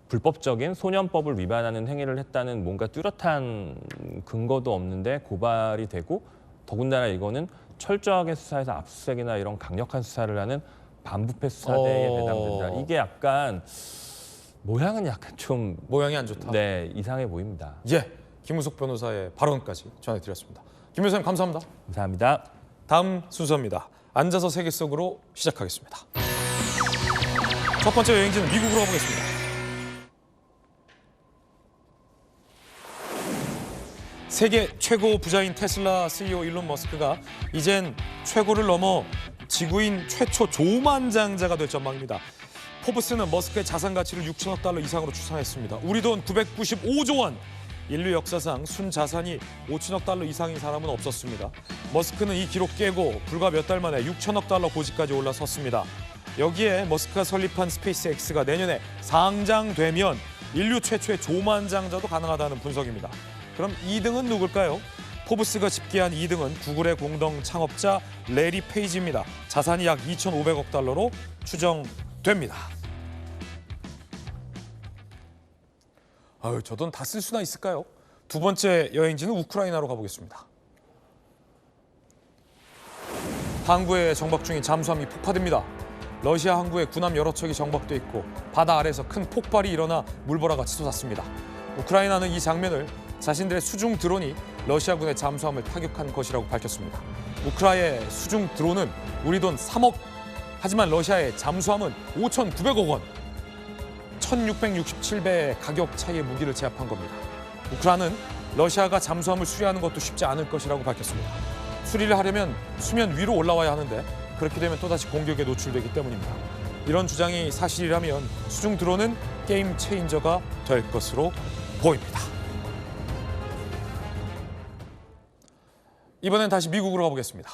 [SPEAKER 18] 불법적인 소년법을 위반하는 행위를 했다는 뭔가 뚜렷한 근거도 없는데 고발이 되고 더군다나 이거는 철저하게 수사해서 압수수색이나 이런 강력한 수사를 하는 반부패 수사대에 해당된다. 이게 약간 모양은 약간 좀
[SPEAKER 1] 모양이 안 좋다.
[SPEAKER 18] 네, 이상해 보입니다.
[SPEAKER 1] 예, 김우석 변호사의 발언까지 전해드렸습니다. 김 변호사님 감사합니다.
[SPEAKER 18] 감사합니다.
[SPEAKER 1] 다음 순서입니다. 앉아서 세계 속으로 시작하겠습니다. 첫 번째 여행지는 미국으로 가보겠습니다. 세계 최고 부자인 테슬라 CEO 일론 머스크가 이젠 최고를 넘어 지구인 최초 조만장자가 될 전망입니다. 포브스는 머스크의 자산 가치를 6천억 달러 이상으로 추산했습니다. 우리 돈 995조 원. 인류 역사상 순자산이 5천억 달러 이상인 사람은 없었습니다. 머스크는 이 기록 깨고 불과 몇 달 만에 6천억 달러 고지까지 올라섰습니다. 여기에 머스크가 설립한 스페이스X가 내년에 상장되면 인류 최초의 조만장자도 가능하다는 분석입니다. 그럼 2등은 누굴까요? 포브스가 집계한 2등은 구글의 공동 창업자 레리 페이지입니다. 자산이 약 2,500억 달러로 추정됩니다. 저 돈 다 쓸 수나 있을까요? 두 번째 여행지는 우크라이나로 가보겠습니다. 항구에 정박 중인 잠수함이 폭파됩니다. 러시아 항구에 군함 여러 척이 정박돼 있고 바다 아래에서 큰 폭발이 일어나 물보라같이 솟았습니다. 우크라이나는 이 장면을 자신들의 수중 드론이 러시아군의 잠수함을 타격한 것이라고 밝혔습니다. 우크라이나의 수중 드론은 우리 돈 3억, 하지만 러시아의 잠수함은 5,900억 원. 1667배의 가격 차이의 무기를 제압한 겁니다. 우크라이나는 러시아가 잠수함을 수리하는 것도 쉽지 않을 것이라고 밝혔습니다. 수리를 하려면 수면 위로 올라와야 하는데 그렇게 되면 또다시 공격에 노출되기 때문입니다. 이런 주장이 사실이라면 수중 드론은 게임 체인저가 될 것으로 보입니다. 이번엔 다시 미국으로 가보겠습니다.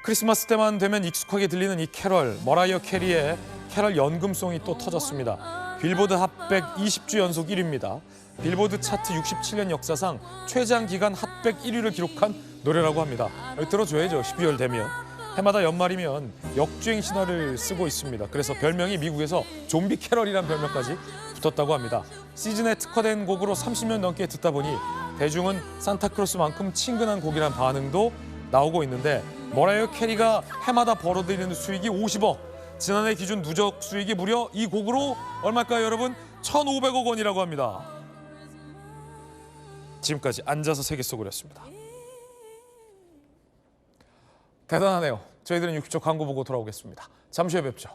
[SPEAKER 1] 크리스마스 때만 되면 익숙하게 들리는 이 캐럴, 머라이어 캐리의 캐럴 연금송이 또 터졌습니다. 빌보드 핫백 20주 연속 1위입니다. 빌보드 차트 67년 역사상 최장기간 핫백 1위를 기록한 노래라고 합니다. 들어줘야죠, 12월 되면. 해마다 연말이면 역주행 신화를 쓰고 있습니다. 그래서 별명이 미국에서 좀비 캐럴이란 별명까지 붙었다고 합니다. 시즌에 특화된 곡으로 30년 넘게 듣다 보니 대중은 산타크로스만큼 친근한 곡이란 반응도 나오고 있는데 머라이어 캐리가 해마다 벌어들이는 수익이 50억, 지난해 기준 누적 수익이 무려 이 곡으로 얼마일까요, 여러분? 1,500억 원이라고 합니다. 지금까지 앉아서 세계 속으로였습니다. 대단하네요. 저희들은 60초 광고 보고 돌아오겠습니다. 잠시 후에 뵙죠.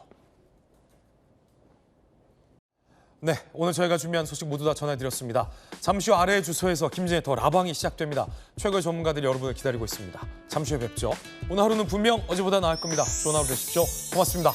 [SPEAKER 1] 네, 오늘 저희가 준비한 소식 모두 다 전해드렸습니다. 잠시 후 아래의 주소에서 김진의 더 라방이 시작됩니다. 최고의 전문가들이 여러분을 기다리고 있습니다. 잠시 후에 뵙죠. 오늘 하루는 분명 어제보다 나을 겁니다. 좋은 하루 되십시오. 고맙습니다.